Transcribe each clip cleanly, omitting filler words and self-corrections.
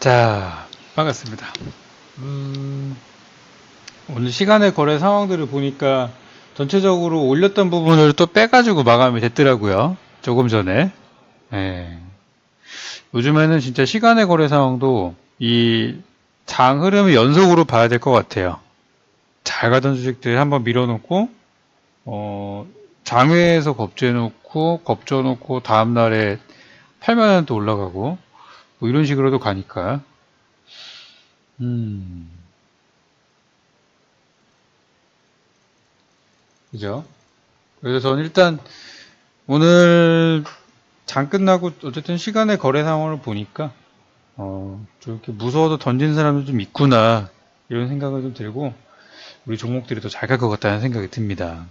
자, 반갑습니다. 오늘 시간의 거래 상황들을 보니까 전체적으로 올렸던 부분을 또 빼가지고 마감이 됐더라고요. 조금 전에. 예. 요즘에는 진짜 시간의 거래 상황도 이 장 흐름을 연속으로 봐야 될 것 같아요. 잘 가던 주식들 한번 밀어놓고, 장외에서 겁줘놓고, 다음날에 팔면은 또 올라가고, 뭐 이런 식으로도 가니까. 그죠? 그래서 저는 일단 오늘 장 끝나고 어쨌든 시간의 거래 상황을 보니까 좀 이렇게 무서워서 던진 사람도 좀 있구나 이런 생각을 좀 들고 우리 종목들이 더 잘 갈 것 같다는 생각이 듭니다.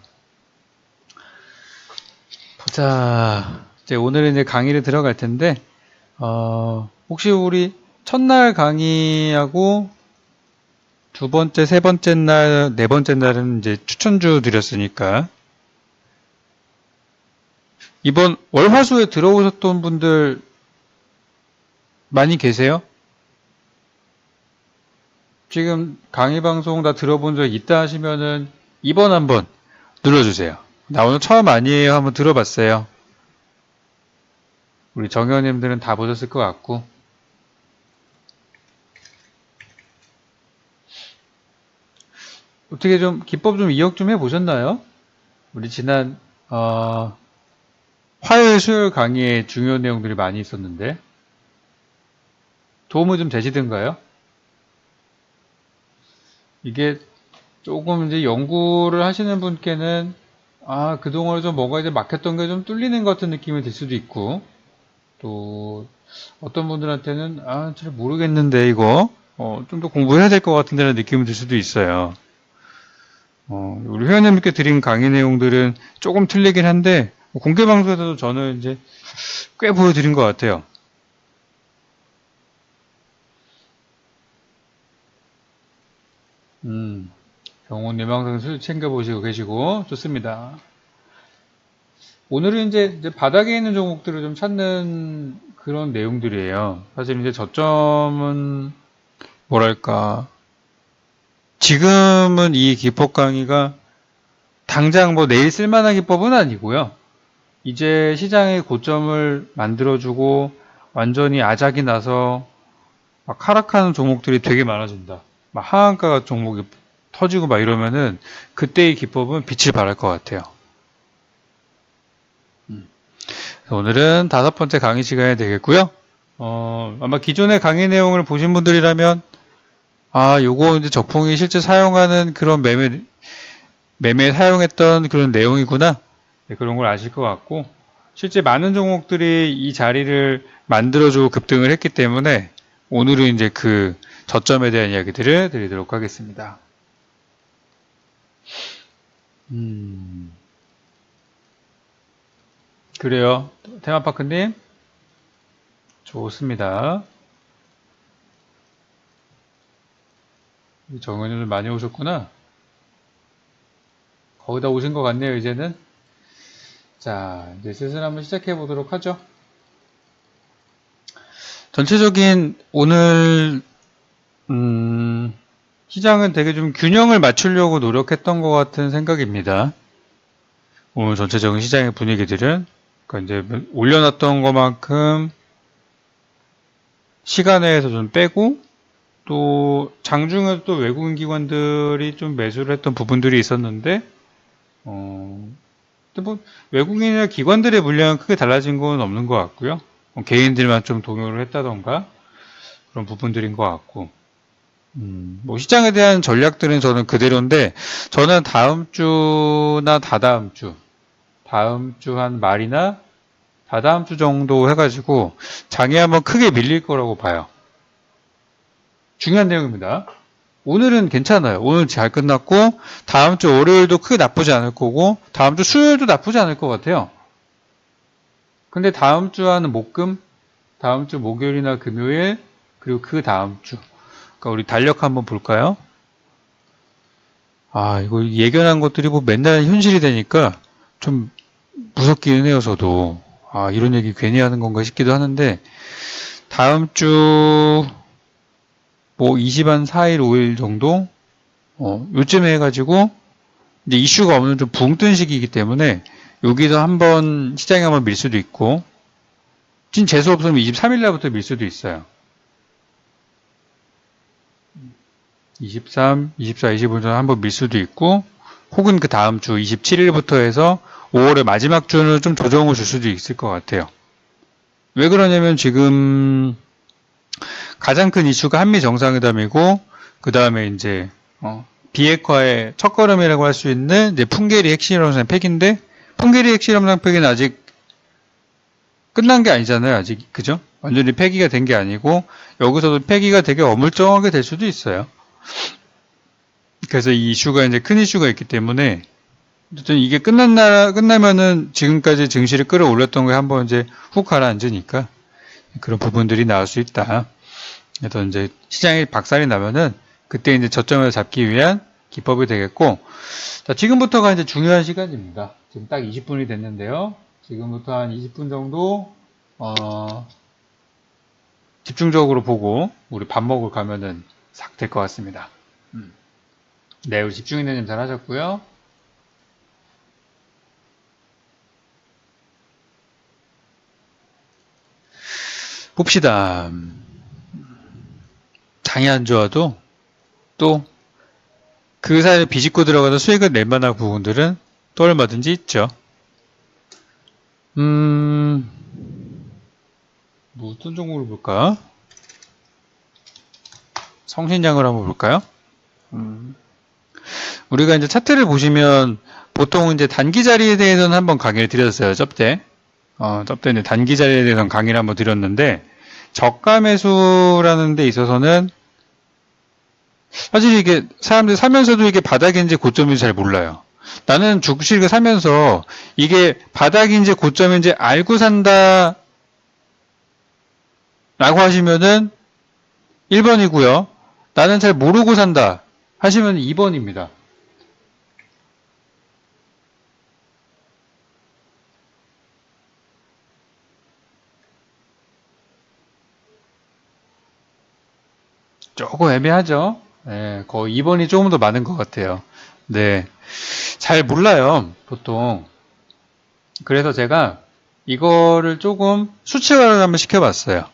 보자. 이제 오늘은 이제 강의를 들어갈 텐데 혹시 우리 첫날 강의하고 두 번째, 세 번째 날, 네 번째 날은 이제 추천주 드렸으니까 이번 월화수에 들어오셨던 분들 많이 계세요? 지금 강의 방송 다 들어본 적 있다 하시면은 2번 한번 눌러주세요. 나 오늘 처음 아니에요 한번 들어봤어요. 우리 정현님들은 다 보셨을 것 같고 어떻게 좀 기법 좀 이역 좀 해보셨나요? 우리 지난 화요일 수요일 강의에 중요한 내용들이 많이 있었는데 도움이 좀 되시던가요? 이게 조금 이제 연구를 하시는 분께는 그동안 좀 뭔가 이제 막혔던 게 좀 뚫리는 것 같은 느낌이 들 수도 있고 또 어떤 분들한테는 잘 모르겠는데 이거 좀 더 공부해야 될 것 같은데라는 느낌이 들 수도 있어요. 우리 회원님께 드린 강의 내용들은 조금 틀리긴 한데 공개 방송에서도 저는 이제 꽤 보여드린 것 같아요. 경호님 항상 술 챙겨보시고 계시고 좋습니다. 오늘은 이제 바닥에 있는 종목들을 좀 찾는 그런 내용들이에요. 사실 이제 저점은 뭐랄까 지금은 이 기법 강의가 당장 뭐 내일 쓸만한 기법은 아니고요. 이제 시장의 고점을 만들어주고 완전히 아작이 나서 막 하락하는 종목들이 되게 많아진다. 막 하한가 종목이 터지고 막 이러면은 그때의 기법은 빛을 발할 것 같아요. 오늘은 5번째 강의 시간이 되겠고요. 아마 기존의 강의 내용을 보신 분들이라면 요거 이제 적풍이 실제 사용하는 그런 매매에 사용했던 그런 내용이구나. 네, 그런 걸 아실 것 같고 실제 많은 종목들이 이 자리를 만들어주고 급등을 했기 때문에 오늘은 이제 그 저점에 대한 이야기들을 드리도록 하겠습니다. 그래요. 테마파크님 좋습니다. 정은이들 많이 오셨구나. 거의 다 오신 것 같네요, 이제는. 자, 이제 슬슬 한번 시작해 보도록 하죠. 전체적인 오늘 시장은 되게 좀 균형을 맞추려고 노력했던 것 같은 생각입니다. 오늘 전체적인 시장의 분위기들은 그러니까 이제 올려놨던 것만큼 시간에서 좀 빼고 또 장중에도 또 외국인 기관들이 좀 매수를 했던 부분들이 있었는데 뭐 외국인이나 기관들의 물량은 크게 달라진 건 없는 것 같고요. 개인들만 좀 동요를 했다던가 그런 부분들인 것 같고 뭐 시장에 대한 전략들은 저는 그대로인데 저는 다음 주나 다다음 주 한 말이나 다다음 주 정도 해가지고 장이 한번 크게 밀릴 거라고 봐요. 중요한 내용입니다. 오늘은 괜찮아요. 오늘 잘 끝났고 다음 주 월요일도 크게 나쁘지 않을 거고 다음 주 수요일도 나쁘지 않을 것 같아요. 근데 다음 주 하는 목금, 다음 주 목요일이나 금요일 그리고 그 다음 주 그러니까 우리 달력 한번 볼까요? 이거 예견한 것들이 뭐 맨날 현실이 되니까 좀 무섭기는 해요, 저도. 이런 얘기 괜히 하는 건가 싶기도 하는데, 다음 주 뭐 20한 4일, 5일 정도 요쯤에 해가지고 이제 이슈가 없는 좀 붕 뜬 시기이기 때문에 여기서 한번 시장에 한번 밀 수도 있고 진 재수 없으면 23일 날부터 밀 수도 있어요. 23, 24, 25일 정도 한번 밀 수도 있고 혹은 그 다음 주 27일부터 해서 5월의 마지막 주는 좀 조정을 줄 수도 있을 것 같아요. 왜 그러냐면 지금 가장 큰 이슈가 한미 정상회담이고 그 다음에 이제 비핵화의 첫걸음이라고 할 수 있는 이제 풍계리 핵실험상 폐기인데 풍계리 핵실험상 폐기는 아직 끝난 게 아니잖아요. 아직 그죠? 완전히 폐기가 된 게 아니고 여기서도 폐기가 되게 어물쩡하게 될 수도 있어요. 그래서 이 이슈가 이제 큰 이슈가 있기 때문에 어쨌든 이게 끝나면은 지금까지 증시를 끌어올렸던 게 한번 이제 훅 가라앉으니까 그런 부분들이 나올 수 있다. 그래서 이제 시장이 박살이 나면은 그때 이제 저점을 잡기 위한 기법이 되겠고, 자, 지금부터가 이제 중요한 시간입니다. 지금 딱 20분이 됐는데요. 지금부터 한 20분 정도, 집중적으로 보고, 우리 밥 먹으러 가면은 싹 될 것 같습니다. 네, 우리 집중인내님 잘 하셨고요. 봅시다. 장이 안 좋아도 또 그 사이에 비집고 들어가서 수익을 낼 만한 부분들은 또 얼마든지 있죠. 무슨 종목을 볼까? 성신양을 한번 볼까요? 우리가 이제 차트를 보시면 보통 이제 단기 자리에 대해서는 한번 강의를 드렸어요. 접대. 접대는 단기 자리에 대해서는 강의를 한번 드렸는데 저가 매수라는 데 있어서는 사실 이게 사람들이 사면서도 이게 바닥인지 고점인지 잘 몰라요. 나는 주식을 사면서 이게 바닥인지 고점인지 알고 산다 라고 하시면은 1번이고요. 나는 잘 모르고 산다 하시면 2번입니다. 조금 애매하죠. 네, 거의 2번이 조금 더 많은 것 같아요. 네, 잘 몰라요, 보통. 그래서 제가 이거를 조금 수치화를 한번 시켜봤어요.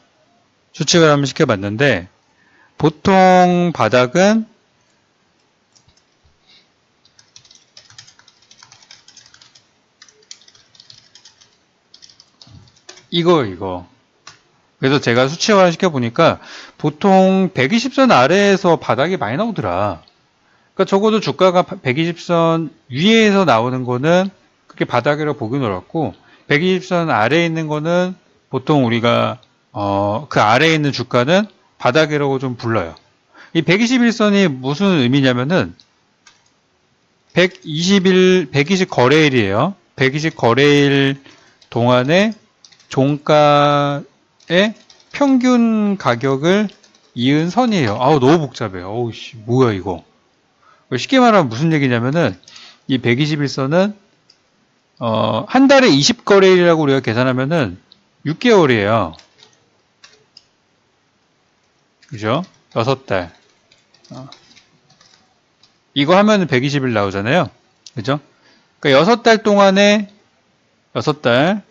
수치화를 한번 시켜봤는데 보통 바닥은 이거. 그래서 제가 수치화를 시켜보니까 보통 120선 아래에서 바닥이 많이 나오더라. 그러니까 적어도 주가가 120선 위에서 나오는 거는 그게 바닥이라고 보기 어렵고 120선 아래에 있는 거는 보통 우리가 그 아래에 있는 주가는 바닥이라고 좀 불러요. 이 121선이 무슨 의미냐면은 120 거래일이에요. 120 거래일 동안에 종가의 평균 가격을 이은 선이에요. 아우, 너무 복잡해요. 어우, 씨, 뭐야, 이거. 쉽게 말하면 무슨 얘기냐면은, 이 121선은, 한 달에 20거래일이라고 우리가 계산하면은, 6개월이에요. 그죠? 6달. 이거 하면은 120일 나오잖아요. 그죠? 그러니까 6달 동안에, 6달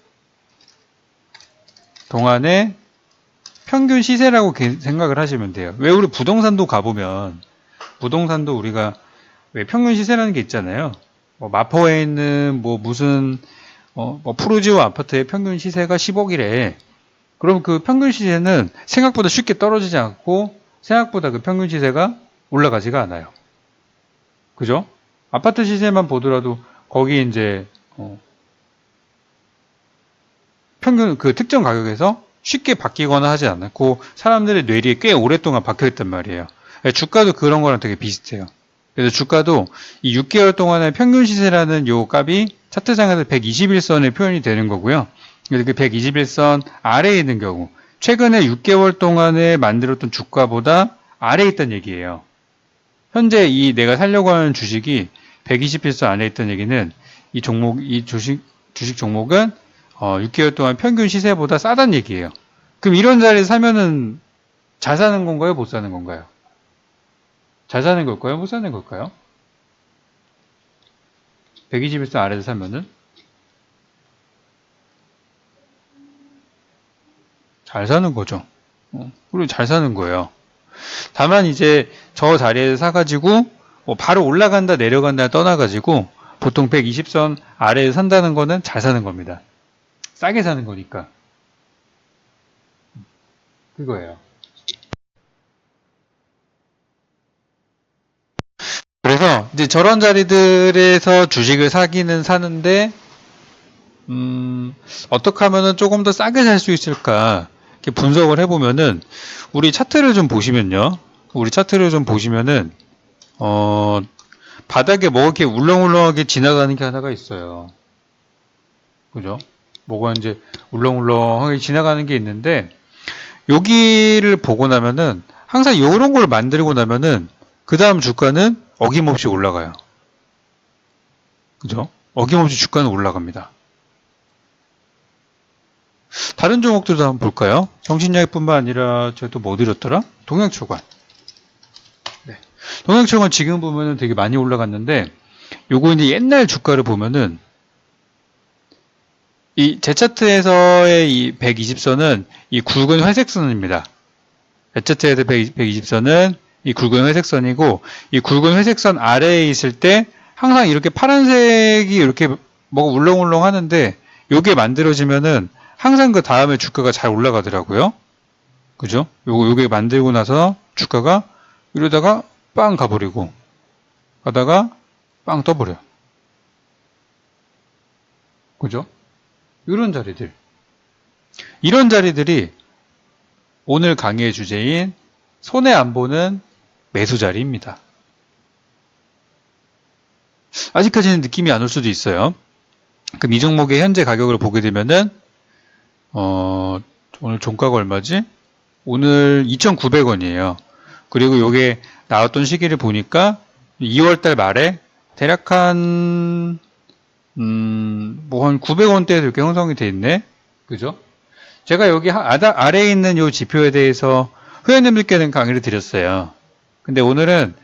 동안에 평균 시세라고 생각을 하시면 돼요. 왜 우리 부동산도 가보면, 부동산도 우리가 왜 평균 시세라는 게 있잖아요. 뭐 마포에 있는 뭐 무슨 뭐 푸르지오 아파트의 평균 시세가 10억이래. 그럼 그 평균 시세는 생각보다 쉽게 떨어지지 않고 생각보다 그 평균 시세가 올라가지가 않아요. 그죠? 아파트 시세만 보더라도 거기 이제 평균 그 특정 가격에서 쉽게 바뀌거나 하지 않고 사람들의 뇌리에 꽤 오랫동안 박혀있단 말이에요. 주가도 그런 거랑 되게 비슷해요. 그래서 주가도 이 6개월 동안의 평균 시세라는 요 값이 차트상에서 121선에 표현이 되는 거고요. 그래서 그 121선 아래에 있는 경우 최근에 6개월 동안에 만들었던 주가보다 아래에 있다는 얘기예요. 현재 이 내가 살려고 하는 주식이 121선 안에 있다는 얘기는 이 종목, 이 주식 종목은 6개월 동안 평균 시세보다 싸다는 얘기예요. 그럼 이런 자리에 사면은 잘 사는 건가요? 못 사는 건가요? 잘 사는 걸까요? 못 사는 걸까요? 121선 아래에서 사면은 잘 사는 거죠. 그리고 잘 사는 거예요. 다만 이제 저 자리에서 사가지고 뭐 바로 올라간다 내려간다 떠나가지고 보통 120선 아래에 산다는 거는 잘 사는 겁니다. 싸게 사는 거니까. 그거예요. 그래서 이제 저런 자리들에서 주식을 사기는 사는데 어떻게 하면은 조금 더 싸게 살 수 있을까 이렇게 분석을 해보면은 우리 차트를 좀 보시면요. 우리 차트를 좀 보시면은 바닥에 뭐 이렇게 울렁울렁하게 지나가는 게 하나가 있어요. 그죠? 뭐가 이제 울렁울렁하게 지나가는 게 있는데 여기를 보고 나면은 항상 이런 걸 만들고 나면은 그 다음 주가는 어김없이 올라가요. 그죠? 어김없이 주가는 올라갑니다. 다른 종목들도 한번 볼까요? 정신약뿐만 아니라 제가 또 뭐 드렸더라? 동양초관. 네. 동양초관 지금 보면은 되게 많이 올라갔는데 요거 이제 옛날 주가를 보면은 이 제 차트에서의 이 120선은 이 굵은 회색선입니다. 제 차트에서 120선은 이 굵은 회색선이고 이 굵은 회색선 아래에 있을 때 항상 이렇게 파란색이 이렇게 뭐가 울렁울렁 하는데 요게 만들어지면은 항상 그 다음에 주가가 잘 올라가더라고요. 그죠? 요게 만들고 나서 주가가 이러다가 빵 가버리고 가다가 빵 떠버려. 그죠? 이런 자리들. 이런 자리들이 오늘 강의의 주제인 손해 안 보는 매수 자리입니다. 아직까지는 느낌이 안 올 수도 있어요. 그럼 이 종목의 현재 가격을 보게 되면은 오늘 종가가 얼마지? 오늘 2,900원이에요. 그리고 요게 나왔던 시기를 보니까 2월달 말에 대략 한 뭐 한 900원대에서 이렇게 형성이 돼 있네. 그죠? 제가 여기 아래에 있는 요 지표에 대해서 회원님들께는 강의를 드렸어요. 근데 오늘은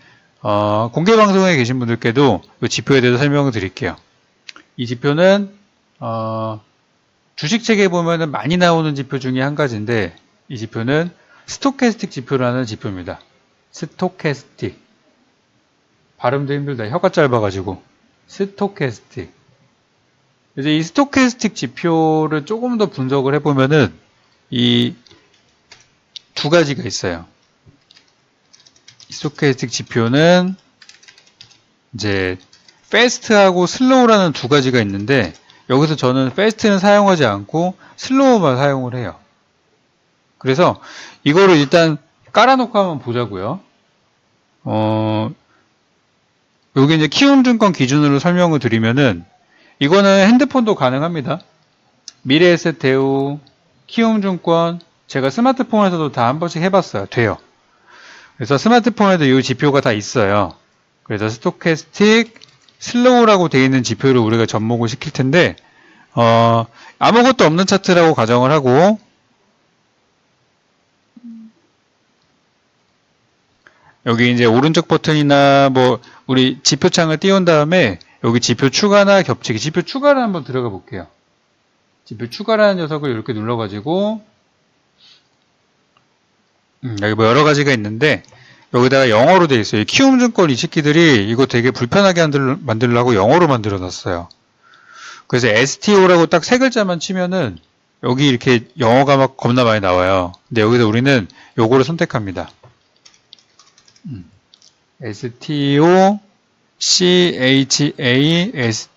공개 방송에 계신 분들께도 이 지표에 대해서 설명을 드릴게요. 이 지표는 주식책에 보면은 많이 나오는 지표 중에 한 가지인데 이 지표는 스토캐스틱 지표라는 지표입니다. 스토캐스틱. 발음도 힘들다. 혀가 짧아가지고. 스토캐스틱. 이제 이 스토캐스틱 지표를 조금 더 분석을 해보면은 이 두 가지가 있어요. 스토캐스틱 지표는 이제 패스트하고 슬로우라는 두 가지가 있는데 여기서 저는 패스트는 사용하지 않고 슬로우만 사용을 해요. 그래서 이거를 일단 깔아놓고 한번 보자고요. 여기 이제 키움증권 기준으로 설명을 드리면은 이거는 핸드폰도 가능합니다. 미래에셋 대우, 키움증권 제가 스마트폰에서도 다 한 번씩 해봤어요. 돼요. 그래서 스마트폰에도 이 지표가 다 있어요. 그래서 스토캐스틱 슬로우라고 되어 있는 지표를 우리가 접목을 시킬 텐데 아무것도 없는 차트라고 가정을 하고 여기 이제 오른쪽 버튼이나 뭐 우리 지표창을 띄운 다음에 여기 지표 추가나 겹치기 지표 추가를 한번 들어가 볼게요. 지표 추가라는 녀석을 이렇게 눌러가지고 여기 뭐 여러 가지가 있는데 여기다가 영어로 되어 있어요. 키움증권 이 새끼들이 이거 되게 불편하게 만들려고 영어로 만들어 놨어요. 그래서 STO라고 딱 세 글자만 치면은 여기 이렇게 영어가 막 겁나 많이 나와요. 근데 여기서 우리는 요거를 선택합니다. STO CHASTICS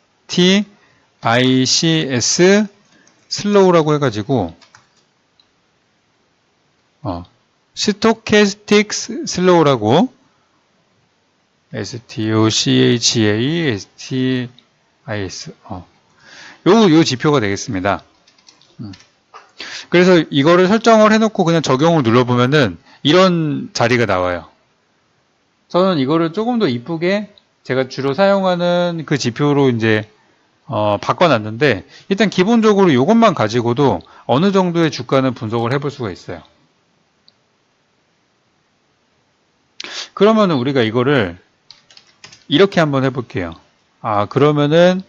슬로우라고 해가지고 스토캐스틱 슬로우라고 STOCHASTIS 요 지표가 되겠습니다. 그래서 이거를 설정을 해놓고 그냥 적용을 눌러보면은 이런 자리가 나와요. 저는 이거를 조금 더 이쁘게 제가 주로 사용하는 그 지표로 이제 바꿔놨는데 일단 기본적으로 이것만 가지고도 어느 정도의 주가는 분석을 해볼 수가 있어요. 그러면은 우리가 이거를 이렇게 한번 해볼게요. 그러면은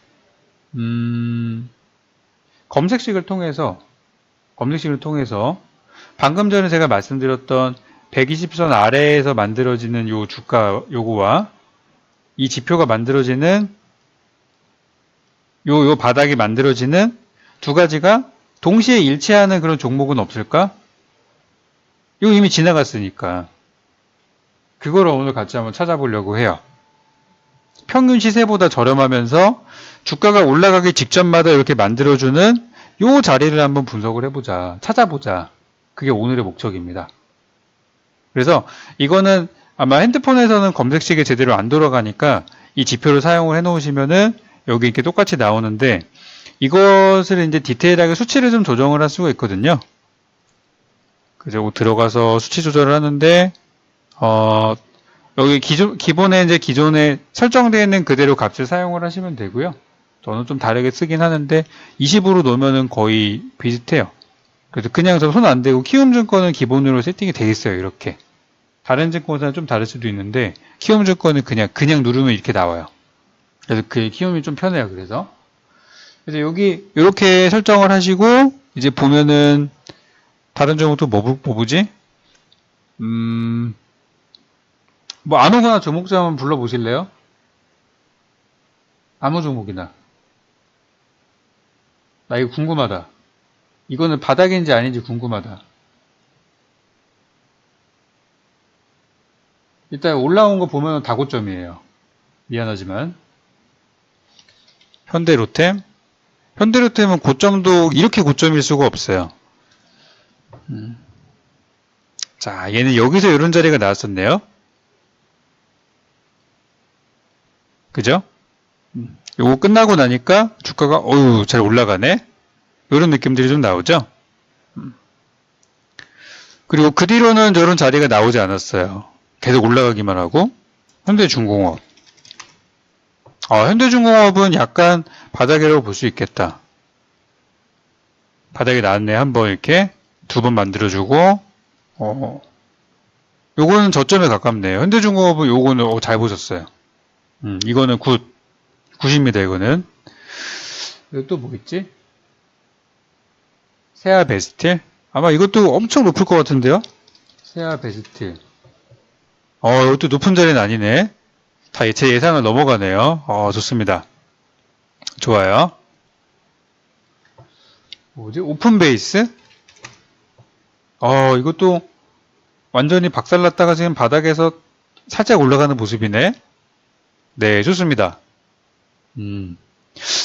검색식을 통해서 방금 전에 제가 말씀드렸던 120선 아래에서 만들어지는 요 주가 요거와 이 지표가 만들어지는 요 바닥이 만들어지는 두 가지가 동시에 일치하는 그런 종목은 없을까? 이거 이미 지나갔으니까 그거를 오늘 같이 한번 찾아보려고 해요. 평균 시세보다 저렴하면서 주가가 올라가기 직전마다 이렇게 만들어주는 요 자리를 한번 분석을 해보자. 찾아보자. 그게 오늘의 목적입니다. 그래서 이거는 아마 핸드폰에서는 검색식이 제대로 안 돌아가니까 이 지표를 사용을 해 놓으시면은 여기 이렇게 똑같이 나오는데 이것을 이제 디테일하게 수치를 좀 조정을 할 수가 있거든요. 그래서 들어가서 수치 조절을 하는데 여기 기본에 이제 기존에 설정되어 있는 그대로 값을 사용을 하시면 되고요. 저는 좀 다르게 쓰긴 하는데 20으로 놓으면은 거의 비슷해요. 그래서 그냥 저 손 안 대고 키움증권은 기본으로 세팅이 되어 있어요. 이렇게. 다른 증권사는 좀 다를 수도 있는데 키움증권은 그냥 누르면 이렇게 나와요. 그래서 그 키움이 좀 편해요. 그래서 여기 이렇게 설정을 하시고 이제 보면은 다른 종목도 뭐 보지? 뭐 아무거나 종목좀 한번 불러보실래요? 아무 종목이나. 나 이거 궁금하다. 이거는 바닥인지 아닌지 궁금하다. 일단 올라온 거 보면 다 고점이에요. 미안하지만. 현대로템은 고점도 이렇게 고점일 수가 없어요. 자, 얘는 여기서 이런 자리가 나왔었네요. 그죠? 요거 끝나고 나니까 주가가 어우 잘 올라가네. 이런 느낌들이 좀 나오죠. 그리고 그 뒤로는 저런 자리가 나오지 않았어요. 계속 올라가기만 하고. 현대중공업. 현대중공업은 약간 바닥이라고 볼 수 있겠다. 바닥이 나왔네. 한번 이렇게 두 번 만들어주고 요거는 저점에 가깝네요. 현대중공업은 요거는 잘 보셨어요. 이거는 굿입니다. 이거는. 또 뭐 있지? 세아베스틸? 아마 이것도 엄청 높을 것 같은데요? 세아베스틸. 이것도 높은 자리는 아니네. 다 제 예상을 넘어가네요. 좋습니다. 좋아요. 뭐지? 오픈베이스? 이것도 완전히 박살났다가 지금 바닥에서 살짝 올라가는 모습이네. 네, 좋습니다.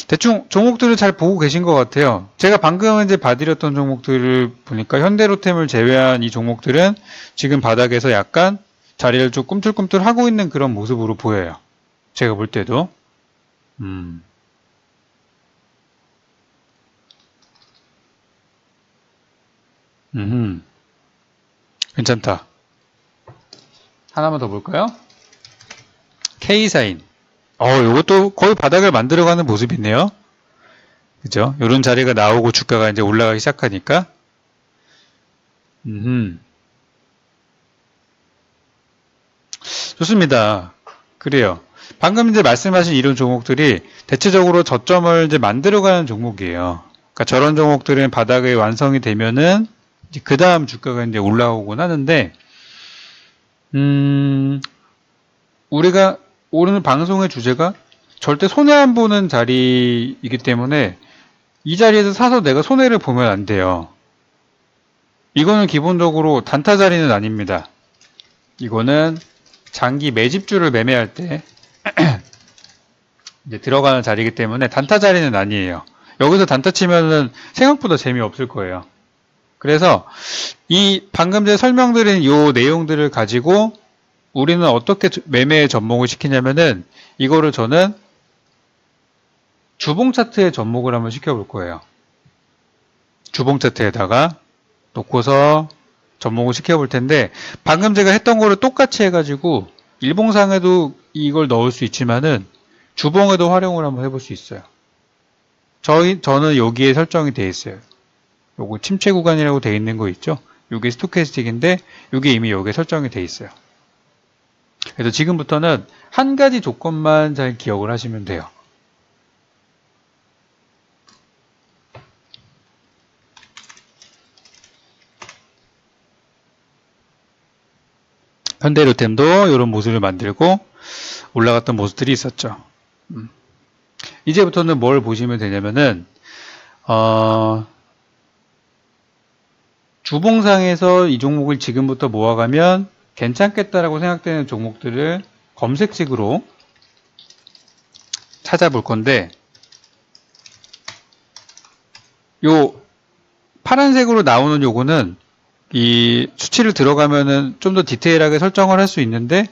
대충 종목들을 잘 보고 계신 것 같아요. 제가 방금 이제 봐드렸던 종목들을 보니까 현대로템을 제외한 이 종목들은 지금 바닥에서 약간 자리를 좀 꿈틀꿈틀 하고 있는 그런 모습으로 보여요. 제가 볼 때도. 괜찮다. 하나만 더 볼까요? K사인. 요것도 거의 바닥을 만들어가는 모습이네요. 그죠? 요런 자리가 나오고 주가가 이제 올라가기 시작하니까. 좋습니다. 그래요. 방금 이제 말씀하신 이런 종목들이 대체적으로 저점을 이제 만들어가는 종목이에요. 그러니까 저런 종목들은 바닥이 완성이 되면은 그 다음 주가가 이제 올라오곤 하는데, 우리가 오늘 방송의 주제가 절대 손해 안 보는 자리이기 때문에 이 자리에서 사서 내가 손해를 보면 안 돼요. 이거는 기본적으로 단타 자리는 아닙니다. 이거는 장기 매집주를 매매할 때 이제 들어가는 자리이기 때문에 단타 자리는 아니에요. 여기서 단타 치면은 생각보다 재미없을 거예요. 그래서 이 방금 전에 설명드린 이 내용들을 가지고 우리는 어떻게 매매에 접목을 시키냐면은 이거를 저는 주봉 차트에 접목을 한번 시켜볼 거예요. 주봉 차트에다가 놓고서 접목을 시켜볼 텐데 방금 제가 했던 거를 똑같이 해가지고 일봉상에도 이걸 넣을 수 있지만은 주봉에도 활용을 한번 해볼 수 있어요. 저는 여기에 설정이 되어 있어요. 요거 침체 구간이라고 되어 있는 거 있죠? 요게 스토캐스틱인데 요게 이미 여기에 설정이 되어 있어요. 그래서 지금부터는 한 가지 조건만 잘 기억을 하시면 돼요. 현대로템도 이런 모습을 만들고 올라갔던 모습들이 있었죠. 이제부터는 뭘 보시면 되냐면은 주봉상에서 이 종목을 지금부터 모아가면 괜찮겠다라고 생각되는 종목들을 검색식으로 찾아볼 건데, 요 파란색으로 나오는 요거는 이 수치를 들어가면은 좀 더 디테일하게 설정을 할 수 있는데,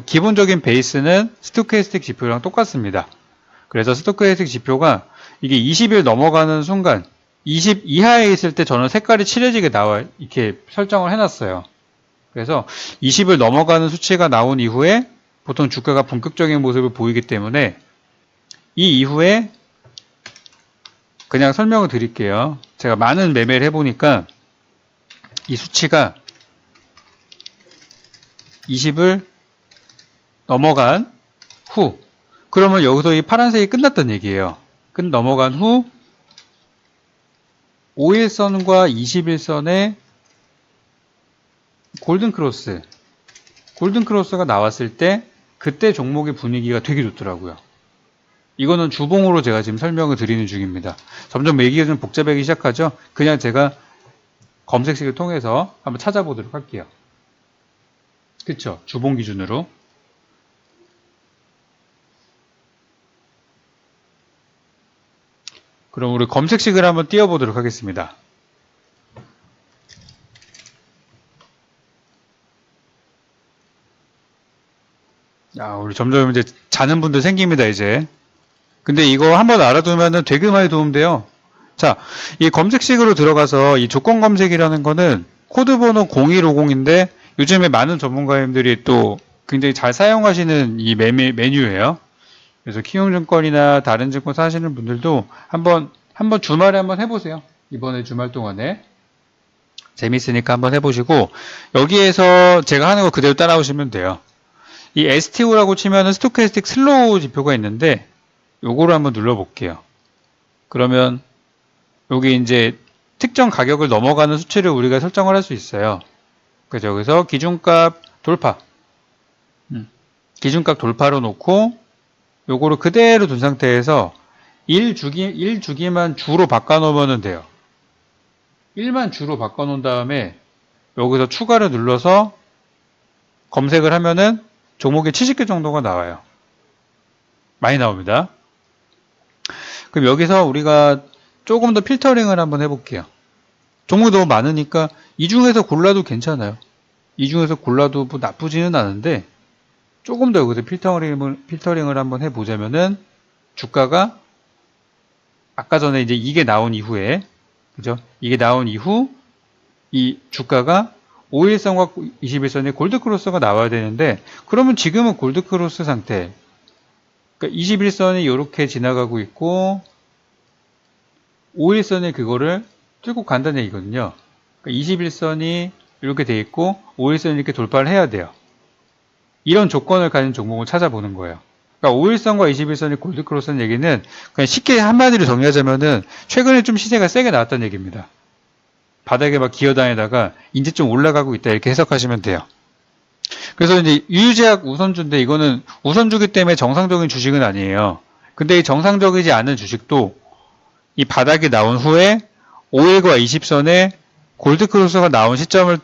기본적인 베이스는 스토캐스틱 지표랑 똑같습니다. 그래서 스토캐스틱 지표가 이게 20일 넘어가는 순간 20 이하에 있을 때 저는 색깔이 칠해지게 나와 이렇게 설정을 해놨어요. 그래서 20을 넘어가는 수치가 나온 이후에 보통 주가가 본격적인 모습을 보이기 때문에 이 이후에 그냥 설명을 드릴게요. 제가 많은 매매를 해보니까 이 수치가 20을 넘어간 후, 그러면 여기서 이 파란색이 끝났던 얘기예요. 넘어간 후 5일선과 21선의 골든크로스가 나왔을 때 그때 종목의 분위기가 되게 좋더라고요. 이거는 주봉으로 제가 지금 설명을 드리는 중입니다. 점점 얘기가 좀 복잡하기 시작하죠. 그냥 제가 검색식을 통해서 한번 찾아보도록 할게요. 그쵸? 주봉 기준으로. 그럼 우리 검색식을 한번 띄워보도록 하겠습니다. 야, 우리 점점 이제 자는 분들 생깁니다, 이제. 근데 이거 한번 알아두면 되게 많이 도움돼요. 자, 이 검색식으로 들어가서 이 조건 검색이라는 거는 코드 번호 0150인데 요즘에 많은 전문가님들이 또 굉장히 잘 사용하시는 이 메뉴예요. 그래서 키움증권이나 다른 증권 사시는 분들도 한번 주말에 한번 해보세요. 이번에 주말 동안에. 재밌으니까 한번 해보시고, 여기에서 제가 하는 거 그대로 따라오시면 돼요. 이 STO라고 치면은 스토캐스틱 슬로우 지표가 있는데, 요거를 한번 눌러볼게요. 그러면 여기 이제 특정 가격을 넘어가는 수치를 우리가 설정을 할 수 있어요. 그래서 여기서 기준값 돌파. 기준값 돌파로 놓고, 요거를 그대로 둔 상태에서 1주기만 주로 바꿔놓으면 돼요. 1만 주로 바꿔놓은 다음에 여기서 추가를 눌러서 검색을 하면은 종목이 70개 정도가 나와요. 많이 나옵니다. 그럼 여기서 우리가 조금 더 필터링을 한번 해볼게요. 종목이 너무 많으니까 이 중에서 골라도 괜찮아요. 이 중에서 골라도 뭐 나쁘지는 않은데 조금 더 여기서 필터링을 한번 해보자면은 주가가 아까 전에 이제 이게 나온 이후에, 그죠? 이게 나온 이후 이 주가가 5일선과 21선의 골드크로스가 나와야 되는데, 그러면 지금은 골드크로스 상태. 그러니까 21선이 이렇게 지나가고 있고 5일선이 그거를 뚫고 간다는 얘기거든요. 그러니까 21선이 이렇게 돼 있고 5일선이 이렇게 돌파를 해야 돼요. 이런 조건을 가진 종목을 찾아보는 거예요. 그러니까 5일선과 21선이 골드크로스는 얘기는 그냥 쉽게 한마디로 정리하자면은 최근에 좀 시세가 세게 나왔다는 얘기입니다. 바닥에 막 기어다니다가 이제 좀 올라가고 있다 이렇게 해석하시면 돼요. 그래서 이제 유유제약 우선주인데 이거는 우선주기 때문에 정상적인 주식은 아니에요. 근데 이 정상적이지 않은 주식도 이 바닥이 나온 후에 5일과 20선에 골드크로스가 나온 시점을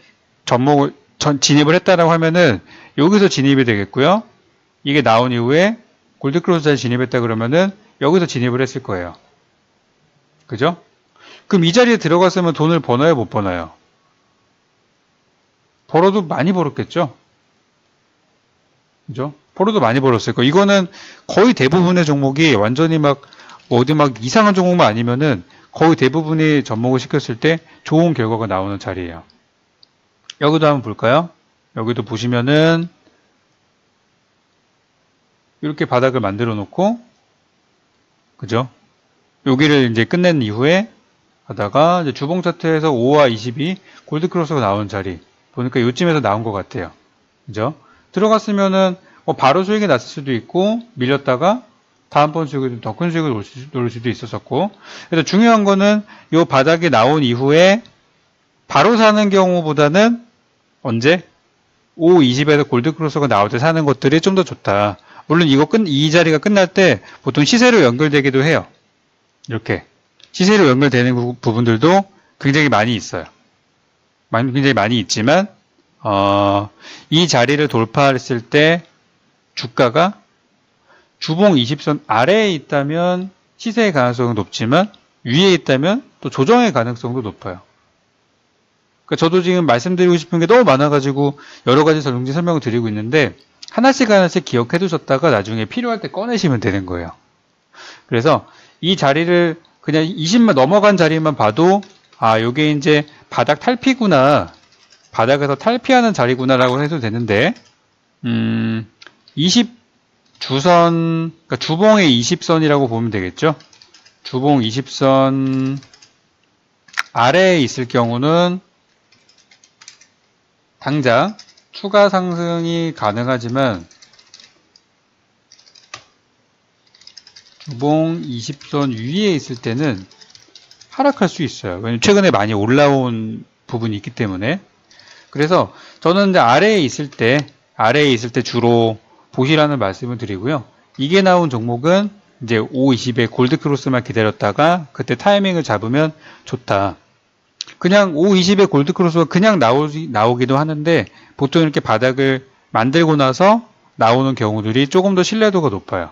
진입을 했다라고 하면은 여기서 진입이 되겠고요. 이게 나온 이후에 골드크로스에 진입했다 그러면은 여기서 진입을 했을 거예요. 그죠? 그럼 이 자리에 들어갔으면 돈을 버나요, 못 버나요? 벌어도 많이 벌었겠죠? 그죠? 벌어도 많이 벌었을 거예요. 이거는 거의 대부분의 종목이 완전히 막 어디 막 이상한 종목만 아니면은 거의 대부분이 접목을 시켰을 때 좋은 결과가 나오는 자리예요. 여기도 한번 볼까요? 여기도 보시면은 이렇게 바닥을 만들어 놓고, 그죠? 여기를 이제 끝낸 이후에 하다가 이제 주봉 차트에서 5와 22 골드크로스가 나온 자리 보니까 이쯤에서 나온 것 같아요. 그죠? 들어갔으면은 바로 수익이 났을 수도 있고 밀렸다가 다음번 수익을 더 큰 수익을 놓을 수도 있었었고. 그래서 중요한 거는 이 바닥이 나온 이후에 바로 사는 경우보다는 언제? 5.20에서 골드크로스가 나올 때 사는 것들이 좀 더 좋다. 물론 이 자리가 끝날 때 보통 시세로 연결되기도 해요. 이렇게 시세로 연결되는 부분들도 굉장히 많이 있어요. 굉장히 많이 있지만 이 자리를 돌파했을 때 주가가 주봉 20선 아래에 있다면 시세의 가능성은 높지만 위에 있다면 또 조정의 가능성도 높아요. 그러니까 저도 지금 말씀드리고 싶은 게 너무 많아가지고 여러 가지 전용지 설명을 드리고 있는데 하나씩 기억해 두셨다가 나중에 필요할 때 꺼내시면 되는 거예요. 그래서 이 자리를 그냥 20만 넘어간 자리만 봐도 요게 이제 바닥 탈피구나. 바닥에서 탈피하는 자리구나라고 해도 되는데 20주선, 그러니까 주봉의 20선이라고 보면 되겠죠. 주봉 20선 아래에 있을 경우는 당장 추가 상승이 가능하지만 주봉 20선 위에 있을 때는 하락할 수 있어요. 왜냐면 최근에 많이 올라온 부분이 있기 때문에. 그래서 저는 이제 아래에 있을 때 주로 보시라는 말씀을 드리고요. 이게 나온 종목은 이제 5.20에 골드크로스만 기다렸다가 그때 타이밍을 잡으면 좋다. 그냥 5.20에 골드크로스가 그냥 나오기도 하는데 보통 이렇게 바닥을 만들고 나서 나오는 경우들이 조금 더 신뢰도가 높아요.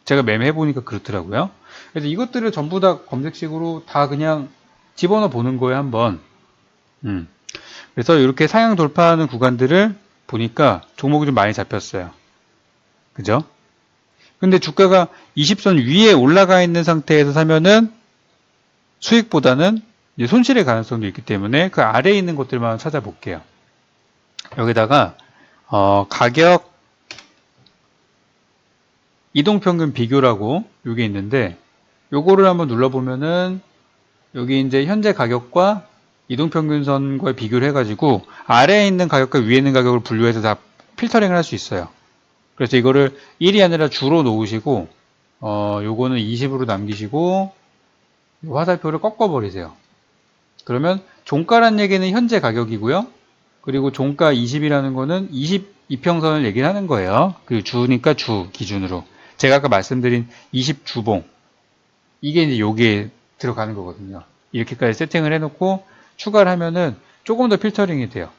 제가 매매해보니까 그렇더라고요. 그래서 이것들을 전부 다 검색식으로 다 그냥 집어넣어 보는 거예요, 한번. 그래서 이렇게 상향 돌파하는 구간들을 보니까 종목이 좀 많이 잡혔어요. 그죠? 근데 주가가 20선 위에 올라가 있는 상태에서 사면은 수익보다는 이제 손실의 가능성도 있기 때문에 그 아래에 있는 것들만 찾아볼게요. 여기다가 가격 이동평균 비교라고 요게 있는데 요거를 한번 눌러보면은 여기 이제 현재 가격과 이동평균선과 비교를 해가지고 아래에 있는 가격과 위에 있는 가격을 분류해서 다 필터링을 할 수 있어요. 그래서 이거를 1이 아니라 주로 놓으시고 요거는 20으로 남기시고 화살표를 꺾어버리세요. 그러면 종가란 얘기는 현재 가격이고요. 그리고 종가 20이라는 거는 22평선을 얘기를 하는 거예요. 그 주니까 주 기준으로. 제가 아까 말씀드린 20주봉. 이게 이제 여기에 들어가는 거거든요. 이렇게까지 세팅을 해놓고 추가를 하면은 조금 더 필터링이 돼요.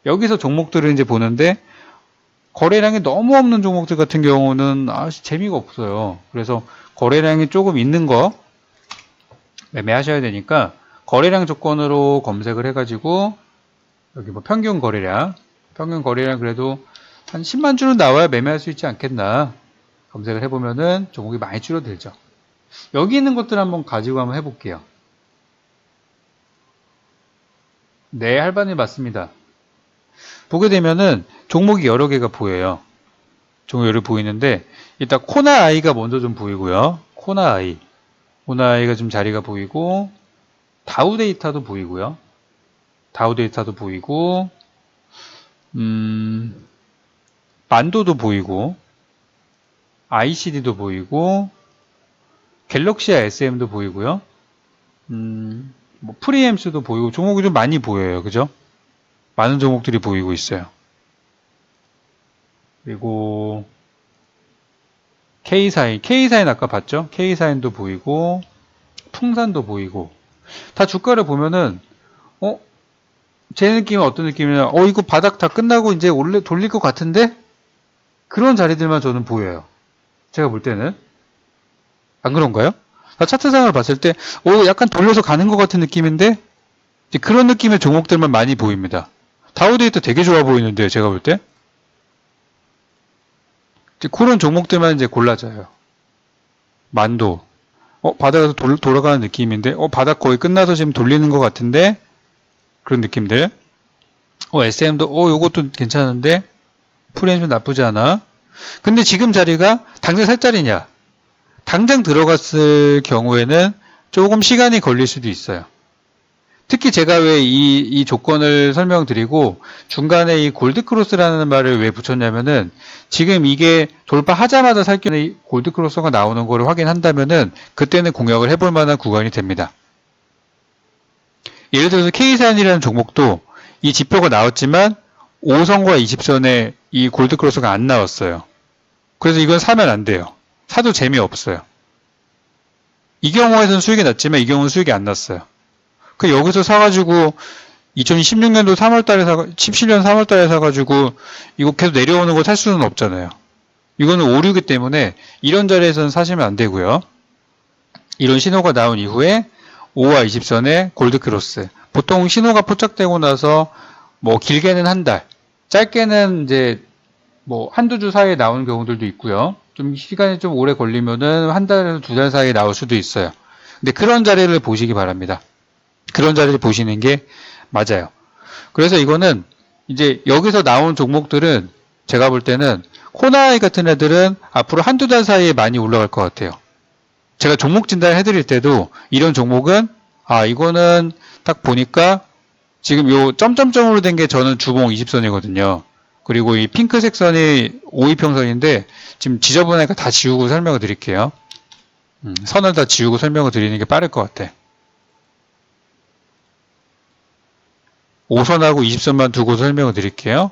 여기서 종목들을 이제 보는데 거래량이 너무 없는 종목들 같은 경우는 재미가 없어요. 그래서 거래량이 조금 있는 거 매매하셔야 되니까 거래량 조건으로 검색을 해가지고 여기 뭐 평균 거래량 그래도 한 10만 주는 나와야 매매할 수 있지 않겠나 검색을 해보면은 종목이 많이 줄어들죠. 여기 있는 것들 한번 가지고 한번 해볼게요. 네, 할반이 맞습니다. 보게 되면은 종목이 여러 개가 보여요. 종목이 여러 개 보이는데 일단 코나 아이가 먼저 좀 보이고요. 코나 아이가 좀 자리가 보이고 다우 데이터도 보이고요. 만도도 보이고 ICD도 보이고 갤럭시아 SM도 보이고요. 뭐 프리엠스도 보이고 종목이 좀 많이 보여요. 그죠? 많은 종목들이 보이고 있어요. 그리고 K사인 아까 봤죠? K사인도 보이고 풍산도 보이고 다 주가를 보면은 제 느낌은 어떤 느낌이냐 이거 바닥 다 끝나고 이제 돌릴 것 같은데 그런 자리들만 저는 보여요. 제가 볼 때는 안 그런가요? 차트상을 봤을 때 약간 돌려서 가는 것 같은 느낌인데 이제 그런 느낌의 종목들만 많이 보입니다. 다우데이터 되게 좋아 보이는데요, 제가 볼 때. 이제 그런 종목들만 이제 골라져요. 만도. 바닥에서 돌아가는 느낌인데, 바닥 거의 끝나서 지금 돌리는 것 같은데, 그런 느낌들. SM도, 요것도 괜찮은데, 프레임 좀 나쁘지 않아. 근데 지금 자리가 당장 살 자리냐? 당장 들어갔을 경우에는 조금 시간이 걸릴 수도 있어요. 특히 제가 왜 이 조건을 설명드리고 중간에 이 골드크로스라는 말을 왜 붙였냐면은 지금 이게 돌파하자마자 살균의 골드크로스가 나오는 거를 확인한다면은 그때는 공략을 해볼 만한 구간이 됩니다. 예를 들어서 K산이라는 종목도 이 지표가 나왔지만 5선과 20선에 이 골드크로스가 안 나왔어요. 그래서 이건 사면 안 돼요. 사도 재미없어요. 이 경우에서는 수익이 났지만 이 경우는 수익이 안 났어요. 그 여기서 사가지고 2016년도 3월달에 17년 3월달에 사가지고 이거 계속 내려오는 거 살 수는 없잖아요. 이거는 오류기 때문에 이런 자리에서는 사시면 안 되고요. 이런 신호가 나온 이후에 5와 20선의 골드크로스. 보통 신호가 포착되고 나서 뭐 길게는 한 달, 짧게는 이제 뭐 한두 주 사이에 나오는 경우들도 있고요. 좀 시간이 좀 오래 걸리면은 한 달에서 두 달 사이에 나올 수도 있어요. 근데 그런 자리를 보시기 바랍니다. 그런 자리를 보시는 게 맞아요. 그래서 이거는 이제 여기서 나온 종목들은 제가 볼 때는 코나이 같은 애들은 앞으로 한두 달 사이에 많이 올라갈 것 같아요. 제가 종목 진단을 해드릴 때도 이런 종목은 이거는 딱 보니까 지금 요 점점점으로 된 게 저는 주봉 20선이거든요. 그리고 이 핑크색 선이 5이평선인데 지금 지저분하니까 다 지우고 설명을 드릴게요. 선을 다 지우고 설명을 드리는 게 빠를 것 같아. 5선하고 20선만 두고 설명을 드릴게요.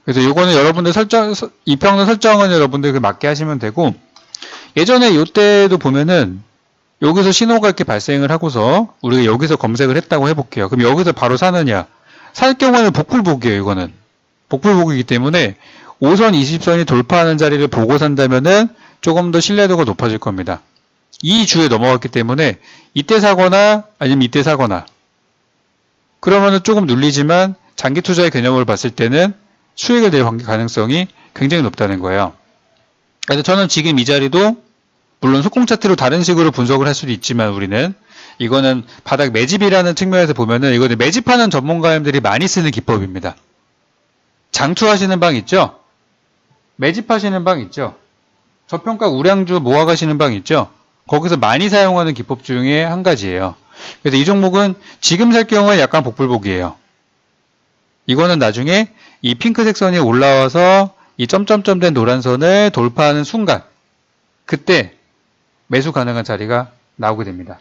그래서 요거는 여러분들 이평선 설정은 여러분들 맞게 하시면 되고, 예전에 요때도 보면은 여기서 신호가 이렇게 발생을 하고서 우리가 여기서 검색을 했다고 해볼게요. 그럼 여기서 바로 사느냐? 살 경우에는 복불복이에요. 이거는 복불복이기 때문에 5선, 20선이 돌파하는 자리를 보고 산다면은 조금 더 신뢰도가 높아질 겁니다. 이 주에 넘어갔기 때문에 이때 사거나 아니면 이때 사거나, 그러면은 조금 눌리지만 장기 투자의 개념으로 봤을 때는 수익을 낼 가능성이 굉장히 높다는 거예요. 그래서 저는 지금 이 자리도 물론 속공 차트로 다른 식으로 분석을 할 수도 있지만, 우리는 이거는 바닥 매집이라는 측면에서 보면은 이거는 매집하는 전문가님들이 많이 쓰는 기법입니다. 장투하시는 방 있죠? 매집하시는 방 있죠? 저평가 우량주 모아가시는 방 있죠? 거기서 많이 사용하는 기법 중에 한 가지예요. 그래서 이 종목은 지금 살 경우에 약간 복불복이에요. 이거는 나중에 이 핑크색 선이 올라와서 이 점점점 된 노란 선을 돌파하는 순간, 그때 매수 가능한 자리가 나오게 됩니다.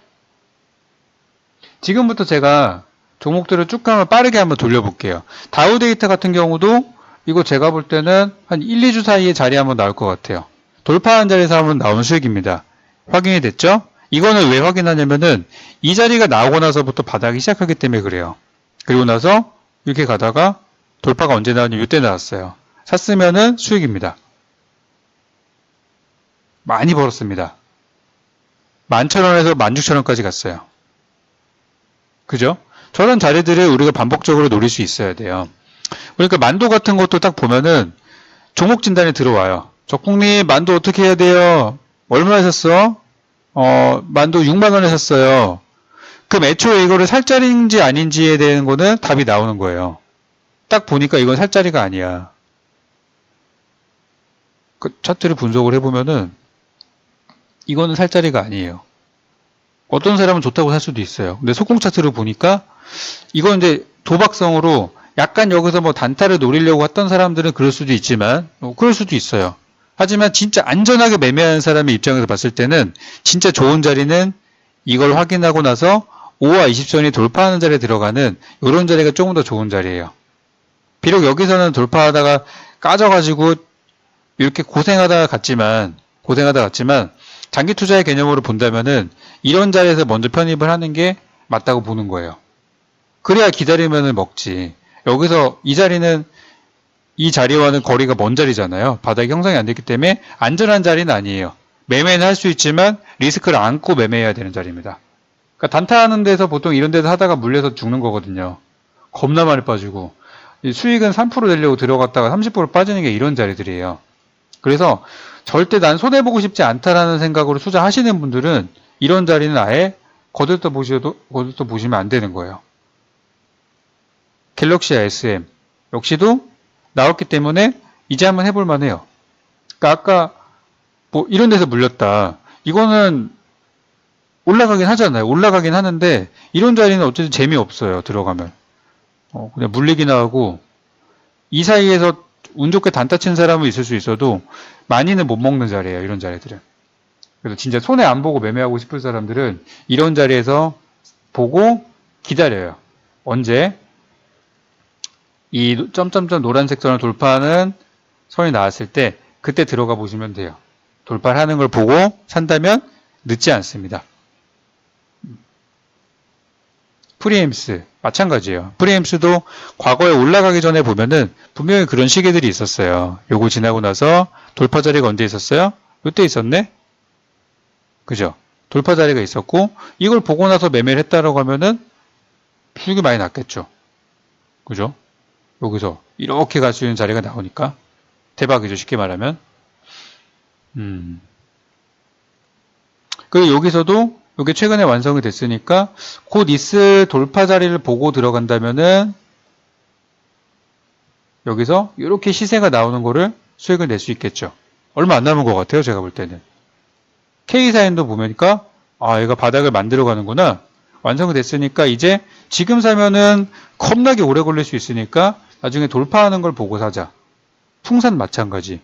지금부터 제가 종목들을 쭉 한번 빠르게 한번 돌려볼게요. 다우데이터 같은 경우도 이거 제가 볼 때는 한 1, 2주 사이에 자리 한번 나올 것 같아요. 돌파한 자리에서 한번 나오는 수익입니다. 확인이 됐죠? 이거는 왜 확인하냐면은 이 자리가 나오고 나서부터 바닥이 시작하기 때문에 그래요. 그리고 나서 이렇게 가다가 돌파가 언제 나왔냐? 이때 나왔어요. 샀으면은 수익입니다. 많이 벌었습니다. 11,000원에서 16,000원까지 갔어요. 그죠? 저런 자리들을 우리가 반복적으로 노릴 수 있어야 돼요. 그러니까 만도 같은 것도 딱 보면은 종목 진단에 들어와요. 적국님 만도 어떻게 해야 돼요? 얼마에 샀어? 만도 6만원에 샀어요. 그럼 애초에 이거를 살 자리인지 아닌지에 대한 거는 답이 나오는 거예요. 딱 보니까 이건 살 자리가 아니야. 그 차트를 분석을 해보면은 이거는 살 자리가 아니에요. 어떤 사람은 좋다고 살 수도 있어요. 근데 속공 차트를 보니까 이건 이제 도박성으로 약간 여기서 뭐 단타를 노리려고 했던 사람들은 그럴 수도 있지만, 그럴 수도 있어요. 하지만 진짜 안전하게 매매하는 사람의 입장에서 봤을 때는 진짜 좋은 자리는 이걸 확인하고 나서 5와 20선이 돌파하는 자리에 들어가는 이런 자리가 조금 더 좋은 자리예요. 비록 여기서는 돌파하다가 까져가지고 이렇게 고생하다가 갔지만 장기 투자의 개념으로 본다면은 이런 자리에서 먼저 편입을 하는 게 맞다고 보는 거예요. 그래야 기다리면은 먹지. 여기서 이 자리는 이 자리와는 거리가 먼 자리잖아요. 바닥이 형성이 안 됐기 때문에 안전한 자리는 아니에요. 매매는 할 수 있지만 리스크를 안고 매매해야 되는 자리입니다. 그러니까 단타하는 데서 보통 이런 데서 하다가 물려서 죽는 거거든요. 겁나 많이 빠지고. 수익은 3% 내려고 들어갔다가 30% 빠지는 게 이런 자리들이에요. 그래서 절대 난 손해보고 싶지 않다라는 생각으로 투자하시는 분들은 이런 자리는 아예 거들떠 보시면 안 되는 거예요. 갤럭시 SM 역시도 나왔기 때문에 이제 한번 해볼 만해요. 그러니까 아까 뭐 이런 데서 물렸다. 이거는 올라가긴 하잖아요. 올라가긴 하는데 이런 자리는 어쨌든 재미없어요. 들어가면. 그냥 물리기나 하고 이 사이에서 운 좋게 단타 친 사람은 있을 수 있어도 많이는 못 먹는 자리예요. 이런 자리들은. 그래서 진짜 손해 안 보고 매매하고 싶은 사람들은 이런 자리에서 보고 기다려요. 언제? 이 점점점 노란색 선을 돌파하는 선이 나왔을 때 그때 들어가 보시면 돼요. 돌파를 하는 걸 보고 산다면 늦지 않습니다. 프리엠스 마찬가지예요. 프리엠스도 과거에 올라가기 전에 보면은 분명히 그런 시기들이 있었어요. 요거 지나고 나서 돌파 자리가 언제 있었어요? 요때 있었네? 그죠? 돌파 자리가 있었고 이걸 보고 나서 매매를 했다라고 하면은 수익이 많이 났겠죠. 그죠? 여기서 이렇게 갈 수 있는 자리가 나오니까 대박이죠. 쉽게 말하면. 그리고 여기서도 이게 최근에 완성이 됐으니까 곧 있을 돌파 자리를 보고 들어간다면은 여기서 이렇게 시세가 나오는 거를 수익을 낼 수 있겠죠. 얼마 안 남은 것 같아요. 제가 볼 때는. K사인도 보니까 얘가 바닥을 만들어 가는구나. 완성이 됐으니까 이제 지금 사면은 겁나게 오래 걸릴 수 있으니까 나중에 돌파하는 걸 보고 사자. 풍산 마찬가지.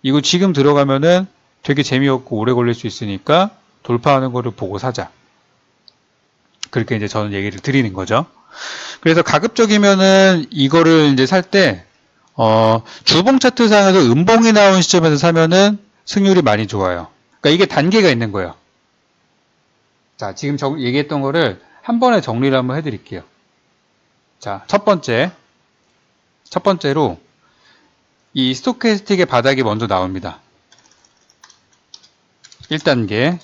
이거 지금 들어가면은 되게 재미없고 오래 걸릴 수 있으니까 돌파하는 거를 보고 사자. 그렇게 이제 저는 얘기를 드리는 거죠. 그래서 가급적이면은 이거를 이제 살 때, 주봉 차트상에서 음봉이 나온 시점에서 사면은 승률이 많이 좋아요. 그러니까 이게 단계가 있는 거예요. 자, 지금 얘기했던 거를 한 번에 정리를 한번 해드릴게요. 자, 첫 번째로 이 스토캐스틱의 바닥이 먼저 나옵니다. 1단계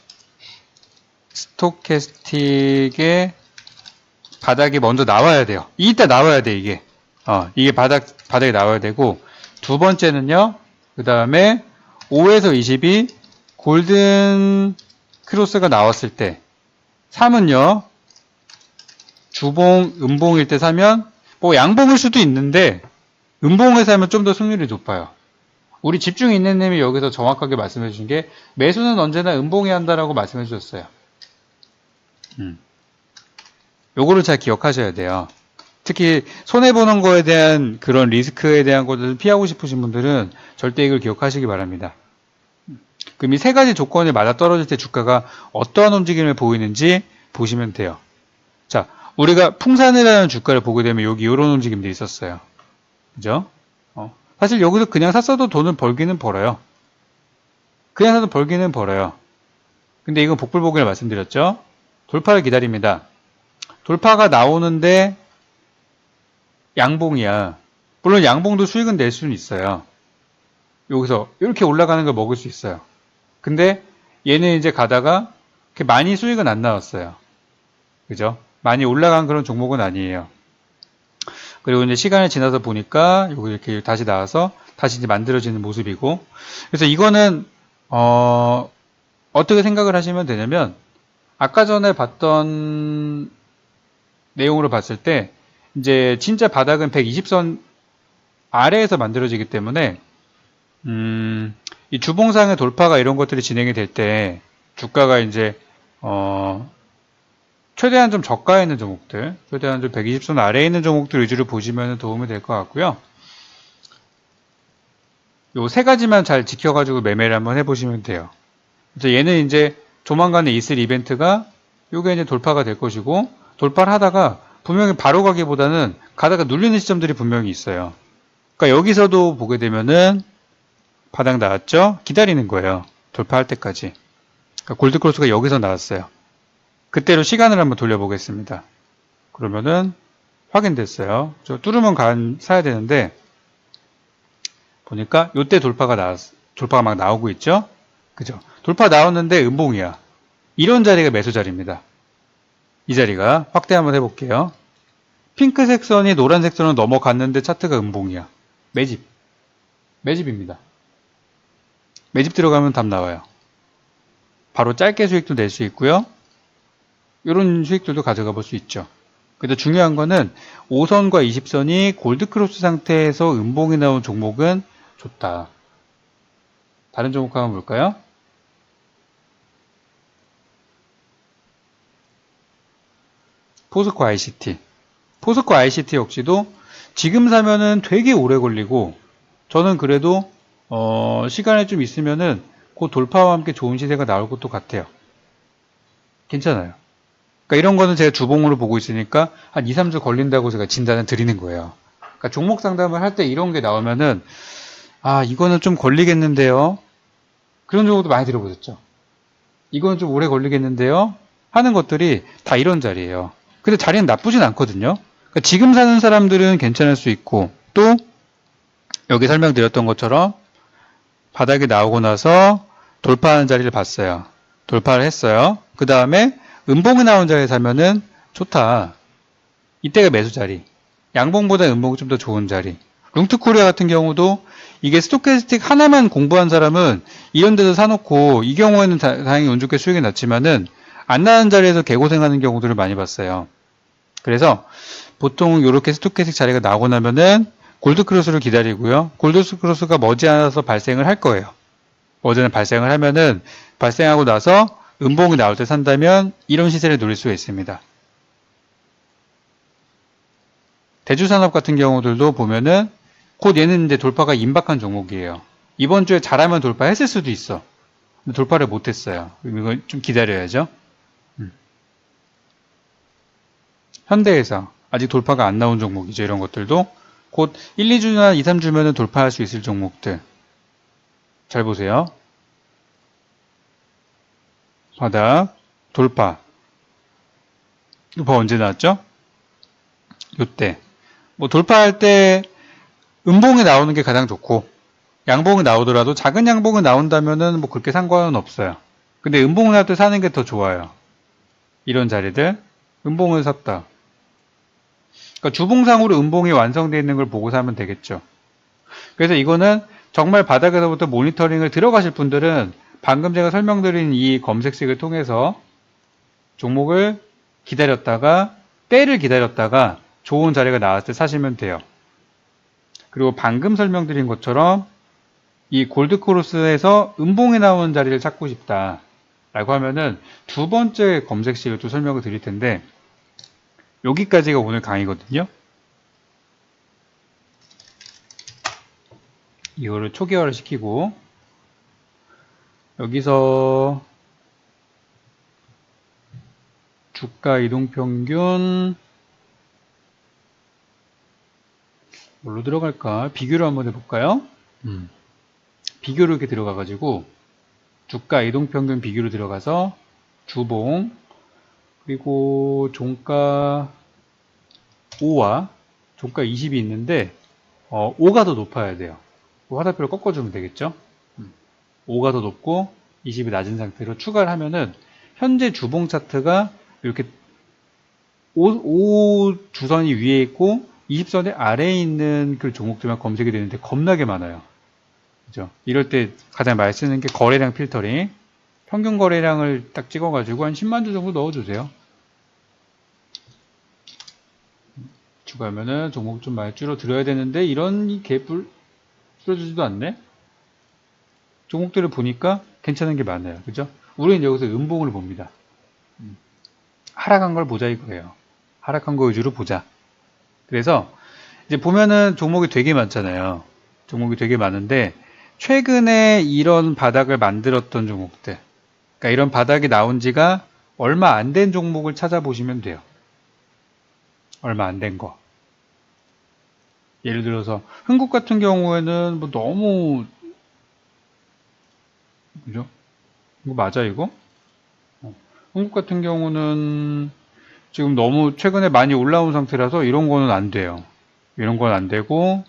스토캐스틱의 바닥이 먼저 나와야 돼요. 이따 나와야 돼, 이게. 이게 바닥이 나와야 되고, 두 번째는요, 그 다음에 5에서 20이 골든 크로스가 나왔을 때, 3은요, 주봉, 음봉일 때 사면, 뭐 양봉일 수도 있는데, 음봉에 사면 좀 더 승률이 높아요. 우리 집중 있는 님이 여기서 정확하게 말씀해 주신 게, 매수는 언제나 음봉에 한다라고 말씀해 주셨어요. 요거를 잘 기억하셔야 돼요. 특히 손해보는 거에 대한 그런 리스크에 대한 것을 피하고 싶으신 분들은 절대 이걸 기억하시기 바랍니다. 그럼 이 세 가지 조건에 맞아떨어질 때 주가가 어떠한 움직임을 보이는지 보시면 돼요. 자, 우리가 풍산이라는 주가를 보게 되면 여기 이런 움직임들이 있었어요. 그죠? 사실 여기서 그냥 샀어도 돈을 벌기는 벌어요. 그냥 사도 벌기는 벌어요. 근데 이건 복불복이라 말씀드렸죠? 돌파를 기다립니다. 돌파가 나오는데 양봉이야. 물론 양봉도 수익은 낼 수는 있어요. 여기서 이렇게 올라가는 걸 먹을 수 있어요. 근데 얘는 이제 가다가 그렇게 많이 수익은 안 나왔어요. 그죠? 많이 올라간 그런 종목은 아니에요. 그리고 이제 시간이 지나서 보니까 여기 이렇게 다시 나와서 다시 이제 만들어지는 모습이고, 그래서 이거는 어떻게 생각을 하시면 되냐면 아까 전에 봤던 내용으로 봤을 때 이제 진짜 바닥은 120선 아래에서 만들어지기 때문에 이 주봉상의 돌파가 이런 것들이 진행이 될 때 주가가 이제 최대한 좀 저가에 있는 종목들, 최대한 좀 120선 아래에 있는 종목들 위주로 보시면 도움이 될 것 같고요. 요 세 가지만 잘 지켜가지고 매매를 한번 해보시면 돼요. 그래서 얘는 이제 조만간에 있을 이벤트가 요게 이제 돌파가 될 것이고, 돌파를 하다가 분명히 바로 가기보다는 가다가 눌리는 시점들이 분명히 있어요. 그러니까 여기서도 보게 되면은 바닥 나왔죠? 기다리는 거예요. 돌파할 때까지. 그러니까 골드크로스가 여기서 나왔어요. 그때로 시간을 한번 돌려보겠습니다. 그러면은 확인됐어요. 저 뚫으면 사야 되는데 보니까 요때 돌파가 막 나오고 있죠? 그죠? 돌파 나왔는데 음봉이야. 이런 자리가 매수 자리입니다. 이 자리가 확대 한번 해볼게요. 핑크색 선이 노란색 선을 넘어갔는데 차트가 음봉이야. 매집입니다. 매집 들어가면 답 나와요. 바로 짧게 수익도 낼 수 있고요. 이런 수익들도 가져가 볼 수 있죠. 그래도 중요한 거는 5선과 20선이 골드크로스 상태에서 음봉이 나온 종목은 좋다. 다른 종목 한번 볼까요? 포스코 ICT. 포스코 ICT 역시도 지금 사면은 되게 오래 걸리고, 저는 그래도 시간이 좀 있으면은 그 돌파와 함께 좋은 시세가 나올 것도 같아요. 괜찮아요. 그러니까 이런 거는 제가 주봉으로 보고 있으니까 한 2, 3주 걸린다고 제가 진단을 드리는 거예요. 그러니까 종목 상담을 할 때 이런 게 나오면은, 아, 이거는 좀 걸리겠는데요. 그런 종목도 많이 들어보셨죠? 이건 좀 오래 걸리겠는데요. 하는 것들이 다 이런 자리예요. 근데 자리는 나쁘진 않거든요. 그러니까 지금 사는 사람들은 괜찮을 수 있고, 또 여기 설명드렸던 것처럼 바닥이 나오고 나서 돌파하는 자리를 봤어요. 돌파를 했어요. 그 다음에 음봉이 나온 자리에 사면은 좋다. 이때가 매수 자리. 양봉보다 음봉이 좀 더 좋은 자리. 룽트코리아 같은 경우도 이게 스토캐스틱 하나만 공부한 사람은 이런 데서 사놓고, 이 경우에는 다행히 운 좋게 수익이 났지만은 안 나는 자리에서 개고생하는 경우들을 많이 봤어요. 그래서 보통 이렇게 스토캐스틱 자리가 나오고 나면은 골드크로스를 기다리고요. 골드크로스가 머지않아서 발생을 할 거예요. 머지않아 발생을 하면은, 발생하고 나서 음봉이 나올 때 산다면 이런 시세를 노릴 수가 있습니다. 대주산업 같은 경우들도 보면은 곧 얘는 이제 돌파가 임박한 종목이에요. 이번 주에 잘하면 돌파했을 수도 있어. 근데 돌파를 못했어요. 이거 좀 기다려야죠. 현대해상 아직 돌파가 안 나온 종목이죠. 이런 것들도 곧 1, 2주나 2, 3주면 돌파할 수 있을 종목들. 잘 보세요. 바닥 돌파. 돌파 언제 나왔죠? 요때. 뭐 돌파할 때 음봉이 나오는 게 가장 좋고, 양봉이 나오더라도 작은 양봉이 나온다면은 뭐 그렇게 상관은 없어요. 근데 음봉이 나올 때 사는 게 더 좋아요. 이런 자리들 음봉을 샀다. 그러니까 주봉상으로 음봉이 완성되어 있는 걸 보고 사면 되겠죠. 그래서 이거는 정말 바닥에서부터 모니터링을 들어가실 분들은 방금 제가 설명드린 이 검색식을 통해서 종목을 기다렸다가, 때를 기다렸다가 좋은 자리가 나왔을 때 사시면 돼요. 그리고 방금 설명드린 것처럼 이 골드크로스에서 음봉이 나오는 자리를 찾고 싶다 라고 하면은 두 번째 검색식을 또 설명을 드릴 텐데, 여기까지가 오늘 강의거든요. 이거를 초기화를 시키고, 여기서 주가 이동평균 뭘로 들어갈까? 비교를 한번 해볼까요? 비교로 이렇게 들어가가지고 주가 이동평균 비교로 들어가서 주봉, 그리고 종가 5와 종가 20이 있는데 5가 더 높아야 돼요. 화살표를 꺾어주면 되겠죠. 5가 더 높고 20이 낮은 상태로 추가를 하면은 현재 주봉 차트가 이렇게 5 주선이 위에 있고 20선의 아래에 있는 그 종목들만 검색이 되는데 겁나게 많아요. 그죠? 이럴 때 가장 많이 쓰는 게 거래량 필터링. 평균 거래량을 딱 찍어가지고 한 10만 주 정도 넣어주세요. 추가하면은 종목 좀 많이 줄어들어야 되는데 이런 갭을 줄여주지도 않네? 종목들을 보니까 괜찮은 게 많아요. 그죠? 우리는 여기서 음봉을 봅니다. 하락한 걸 보자 이거예요. 하락한 거 위주로 보자. 그래서 이제 보면은 종목이 되게 많잖아요. 종목이 되게 많은데 최근에 이런 바닥을 만들었던 종목들, 그러니까 이런 바닥이 나온 지가 얼마 안 된 종목을 찾아보시면 돼요. 얼마 안 된 거. 예를 들어서 흥국 같은 경우에는 뭐 너무, 그죠? 이거 맞아 이거? 흥국 같은 경우는 지금 너무 최근에 많이 올라온 상태라서 이런 거는 안 돼요. 이런 건 안 되고,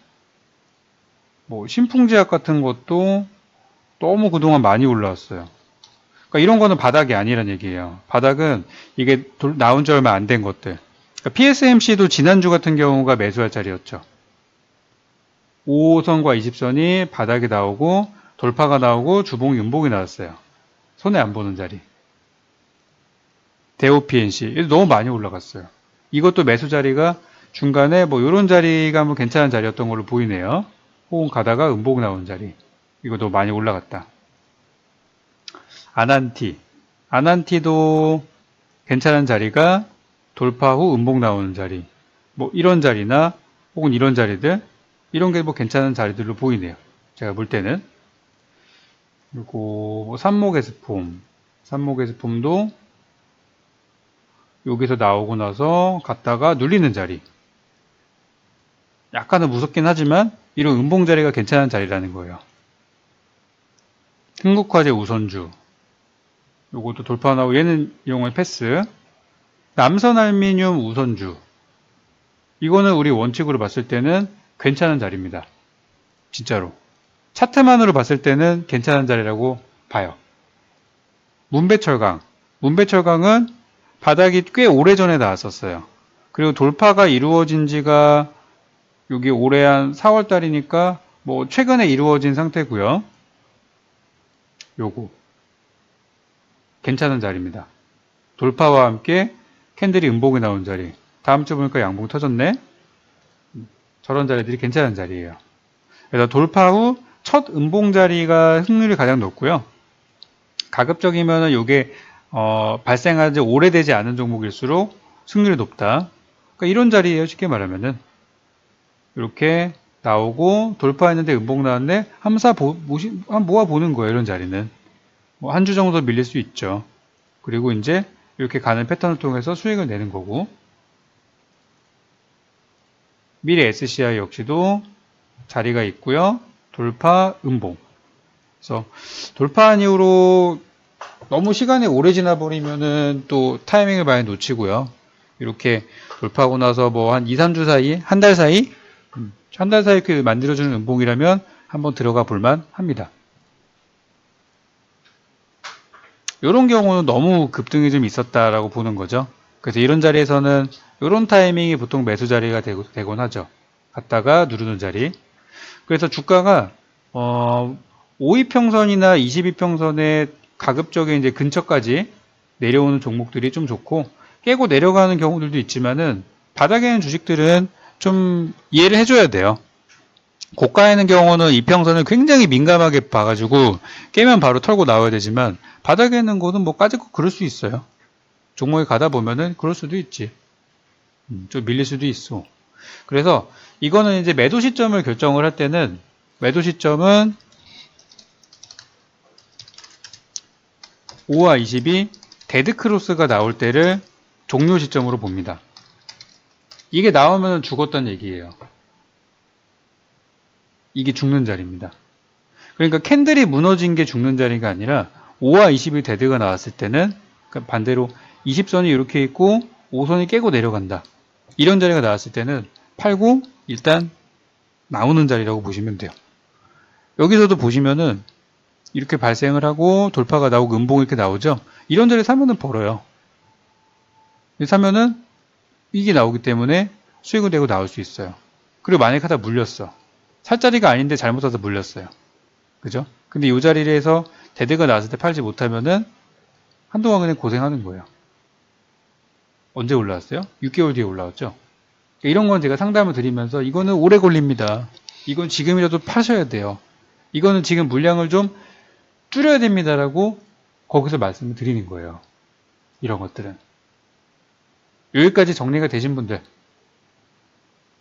뭐 신풍제약 같은 것도 너무 그동안 많이 올라왔어요. 그러니까 이런 거는 바닥이 아니란 얘기예요. 바닥은 이게 나온 지 얼마 안 된 것들. 그러니까 PSMC도 지난주 같은 경우가 매수할 자리였죠. 5선과 20선이 바닥이 나오고 돌파가 나오고 주봉이 음봉이 나왔어요. 손에 안 보는 자리. 대오PNC 너무 많이 올라갔어요. 이것도 매수 자리가 중간에 뭐 이런 자리가 뭐 괜찮은 자리였던 걸로 보이네요. 호응 가다가 음봉 나온 자리. 이것도 많이 올라갔다. 아난티도 괜찮은 자리가 돌파 후 음봉 나오는 자리, 뭐 이런 자리나 혹은 이런 자리들, 이런 게 뭐 괜찮은 자리들로 보이네요. 제가 볼 때는. 그리고 뭐 산목에스폼도 여기서 나오고 나서 갔다가 눌리는 자리. 약간은 무섭긴 하지만 이런 음봉 자리가 괜찮은 자리라는 거예요. 흥국화재 우선주. 요것도 돌파 나오고 얘는 이용한 패스. 남선알미늄 우선주. 이거는 우리 원칙으로 봤을 때는 괜찮은 자리입니다. 진짜로. 차트만으로 봤을 때는 괜찮은 자리라고 봐요. 문배철강은 바닥이 꽤 오래전에 나왔었어요. 그리고 돌파가 이루어진 지가 여기 올해 한 4월달이니까 뭐 최근에 이루어진 상태고요. 요거 괜찮은 자리입니다. 돌파와 함께 캔들이 음봉이 나온 자리. 다음 주 보니까 양봉 터졌네. 저런 자리들이 괜찮은 자리예요. 그래서 돌파 후 첫 음봉 자리가 승률이 가장 높고요. 가급적이면 이게 발생한 지 오래되지 않은 종목일수록 승률이 높다. 그러니까 이런 자리예요. 쉽게 말하면은 이렇게 나오고 돌파했는데 음봉 나왔네. 한번 모아보는 거예요. 이런 자리는 뭐 한 주 정도 밀릴 수 있죠. 그리고 이제 이렇게 가는 패턴을 통해서 수익을 내는 거고, 미래 SCI 역시도 자리가 있고요. 돌파, 음봉. 그래서 돌파한 이후로 너무 시간이 오래 지나 버리면은 또 타이밍을 많이 놓치고요. 이렇게 돌파하고 나서 뭐 한 2, 3주 사이, 한 달 사이, 한 달 사이 이렇게 만들어주는 음봉이라면 한번 들어가 볼만 합니다. 이런 경우는 너무 급등이 좀 있었다라고 보는 거죠. 그래서 이런 자리에서는 이런 타이밍이 보통 매수 자리가 되곤 하죠. 갔다가 누르는 자리. 그래서 주가가 5위평선이나 20위평선의 가급적인 이제 근처까지 내려오는 종목들이 좀 좋고, 깨고 내려가는 경우들도 있지만은 바닥에 있는 주식들은 좀 이해를 해줘야 돼요. 고가에 있는 경우는 이평선을 굉장히 민감하게 봐가지고 깨면 바로 털고 나와야 되지만, 바닥에 있는 곳은 뭐 까짓거 그럴 수 있어요. 종목에 가다 보면은 그럴 수도 있지. 좀 밀릴 수도 있어. 그래서 이거는 이제 매도 시점을 결정을 할 때는, 매도 시점은 5와 20이 데드크로스가 나올 때를 종료 시점으로 봅니다. 이게 나오면 죽었다는 얘기예요. 이게 죽는 자리입니다. 그러니까 캔들이 무너진 게 죽는 자리가 아니라 5와 20이 데드가 나왔을 때는, 그러니까 반대로 20선이 이렇게 있고 5선이 깨고 내려간다. 이런 자리가 나왔을 때는 팔고 일단 나오는 자리라고 보시면 돼요. 여기서도 보시면은 이렇게 발생을 하고 돌파가 나오고 음봉이 이렇게 나오죠. 이런 자리 사면은 벌어요. 사면은 이게 나오기 때문에 수익을 내고 나올 수 있어요. 그리고 만약에 하다 물렸어. 살 자리가 아닌데 잘못 사서 물렸어요. 그죠? 근데 이 자리에서 데드가 나왔을 때 팔지 못하면은 한동안 그냥 고생하는 거예요. 언제 올라왔어요? 6개월 뒤에 올라왔죠? 이런 건 제가 상담을 드리면서 이거는 오래 걸립니다. 이건 지금이라도 파셔야 돼요. 이거는 지금 물량을 좀 줄여야 됩니다라고 거기서 말씀을 드리는 거예요. 이런 것들은. 여기까지 정리가 되신 분들,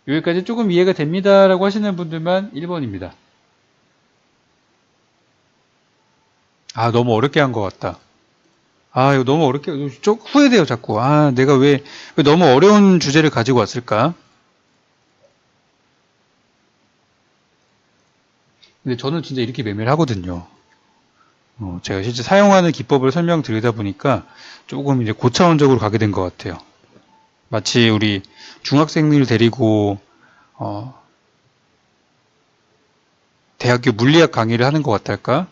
여기까지 조금 이해가 됩니다라고 하시는 분들만 1번입니다. 아, 너무 어렵게 한 것 같다. 아, 이거 너무 어렵게, 좀 후회돼요, 자꾸. 아, 내가 왜 너무 어려운 주제를 가지고 왔을까? 근데 저는 진짜 이렇게 매매를 하거든요. 제가 실제 사용하는 기법을 설명드리다 보니까 조금 이제 고차원적으로 가게 된 것 같아요. 마치 우리 중학생을 데리고, 대학교 물리학 강의를 하는 것 같달까?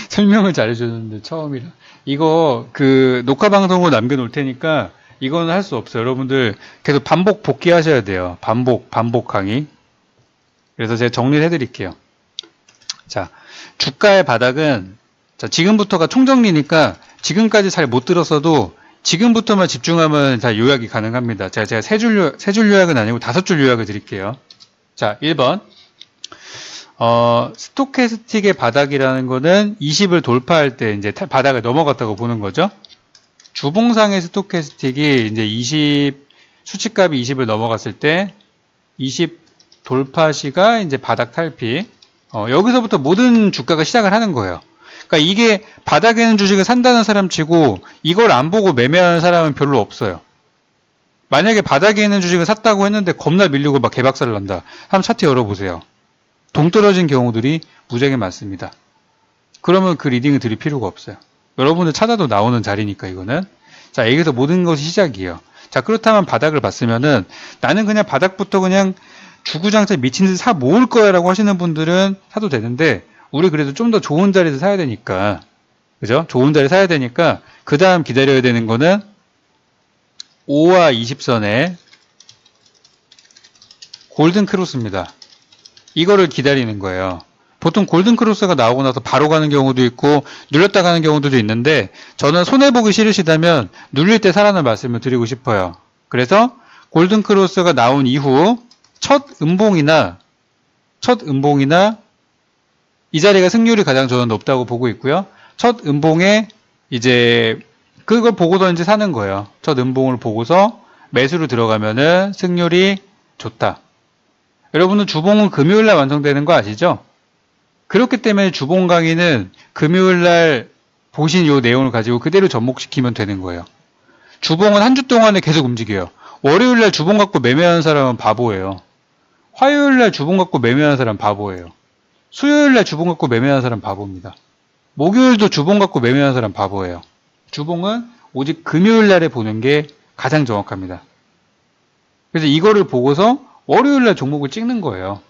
설명을 잘해줬는데 처음이라. 이거 녹화 방송으로 남겨놓을 테니까 이거는 할 수 없어요. 여러분들 계속 반복 복귀하셔야 돼요. 반복 강의. 그래서 제가 정리를 해드릴게요. 자, 주가의 바닥은, 자, 지금부터가 총정리니까 지금까지 잘 못 들었어도 지금부터만 집중하면 다 요약이 가능합니다. 제가 세 줄 요약은 아니고 5줄 요약을 드릴게요. 자, 1번. 스토캐스틱의 바닥이라는 거는 20을 돌파할 때 이제 바닥을 넘어갔다고 보는 거죠. 주봉상의 스토캐스틱이 이제 20, 수치값이 20을 넘어갔을 때 20 돌파 시가 이제 바닥 탈피. 여기서부터 모든 주가가 시작을 하는 거예요. 그러니까 이게 바닥에 있는 주식을 산다는 사람 치고 이걸 안 보고 매매하는 사람은 별로 없어요. 만약에 바닥에 있는 주식을 샀다고 했는데 겁나 밀리고 막 개박살을 난다. 한번 차트 열어보세요. 동떨어진 경우들이 무지하게 많습니다. 그러면 그 리딩을 드릴 필요가 없어요. 여러분들 찾아도 나오는 자리니까 이거는. 자, 여기서 모든 것이 시작이에요. 자, 그렇다면 바닥을 봤으면은 나는 그냥 바닥부터 그냥 주구장창 미친 듯이 사 모을 거야 라고 하시는 분들은 사도 되는데 우리 그래도 좀 더 좋은 자리에서 사야 되니까 그죠? 좋은 자리 사야 되니까 그 다음 기다려야 되는 거는 5와 20선의 골든 크로스입니다. 이거를 기다리는 거예요. 보통 골든 크로스가 나오고 나서 바로 가는 경우도 있고 눌렸다 가는 경우도 있는데 저는 손해보기 싫으시다면 눌릴 때 사라는 말씀을 드리고 싶어요. 그래서 골든 크로스가 나온 이후 첫 음봉이나 이 자리가 승률이 가장 저는 높다고 보고 있고요. 첫 음봉에 이제 그걸 보고서 이제 사는 거예요. 첫 음봉을 보고서 매수로 들어가면은 승률이 좋다. 여러분은 주봉은 금요일날 완성되는 거 아시죠? 그렇기 때문에 주봉 강의는 금요일날 보신 이 내용을 가지고 그대로 접목시키면 되는 거예요. 주봉은 한 주 동안에 계속 움직여요. 월요일날 주봉 갖고 매매하는 사람은 바보예요. 화요일날 주봉 갖고 매매하는 사람 바보예요. 수요일날 주봉 갖고 매매하는 사람 바보입니다. 목요일도 주봉 갖고 매매하는 사람 바보예요. 주봉은 오직 금요일날에 보는 게 가장 정확합니다. 그래서 이거를 보고서 월요일날 종목을 찍는 거예요.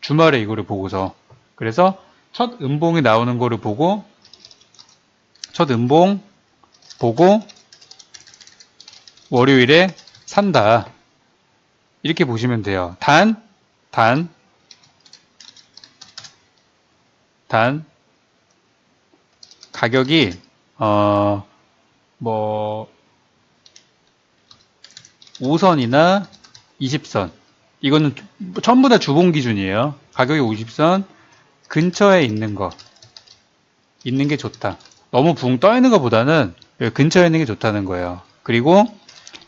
주말에 이거를 보고서. 그래서 첫 음봉이 나오는 거를 보고 첫 음봉 보고 월요일에 산다. 이렇게 보시면 돼요. 단 가격이 5선이나 20선 이거는 전부 다 주봉 기준이에요. 가격이 50선 근처에 있는 게 좋다. 너무 붕 떠 있는 것보다는 여기 근처에 있는 게 좋다는 거예요. 그리고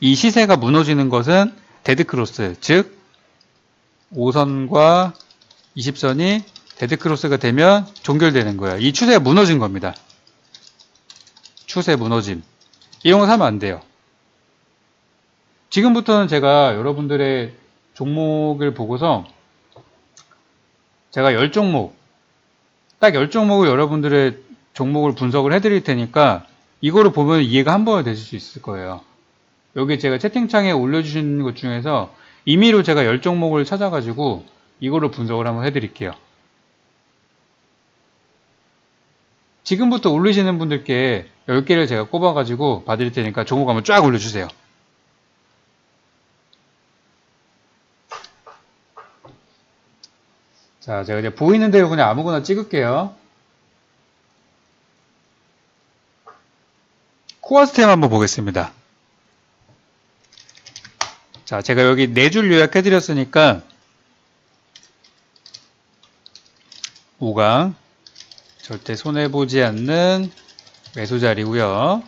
이 시세가 무너지는 것은 데드크로스, 즉 5선과 20선이 데드크로스가 되면 종결되는 거예요. 이 추세가 무너진 겁니다. 추세 무너짐. 이런 거 사면 안 돼요. 지금부터는 제가 여러분들의 종목을 보고서 제가 10종목, 딱 10종목을 여러분들의 종목을 분석을 해드릴 테니까 이거를 보면 이해가 한 번에 되실 수 있을 거예요. 여기 제가 채팅창에 올려주신 것 중에서 임의로 제가 10종목을 찾아가지고 이거를 분석을 한번 해드릴게요. 지금부터 올리시는 분들께 10개를 제가 꼽아가지고 봐드릴 테니까 종목 한번 쫙 올려주세요. 자, 제가 이제 보이는 대로 그냥 아무거나 찍을게요. 코어스템 한번 보겠습니다. 자, 제가 여기 4줄 요약해드렸으니까 5강 절대 손해보지 않는 매수 자리고요.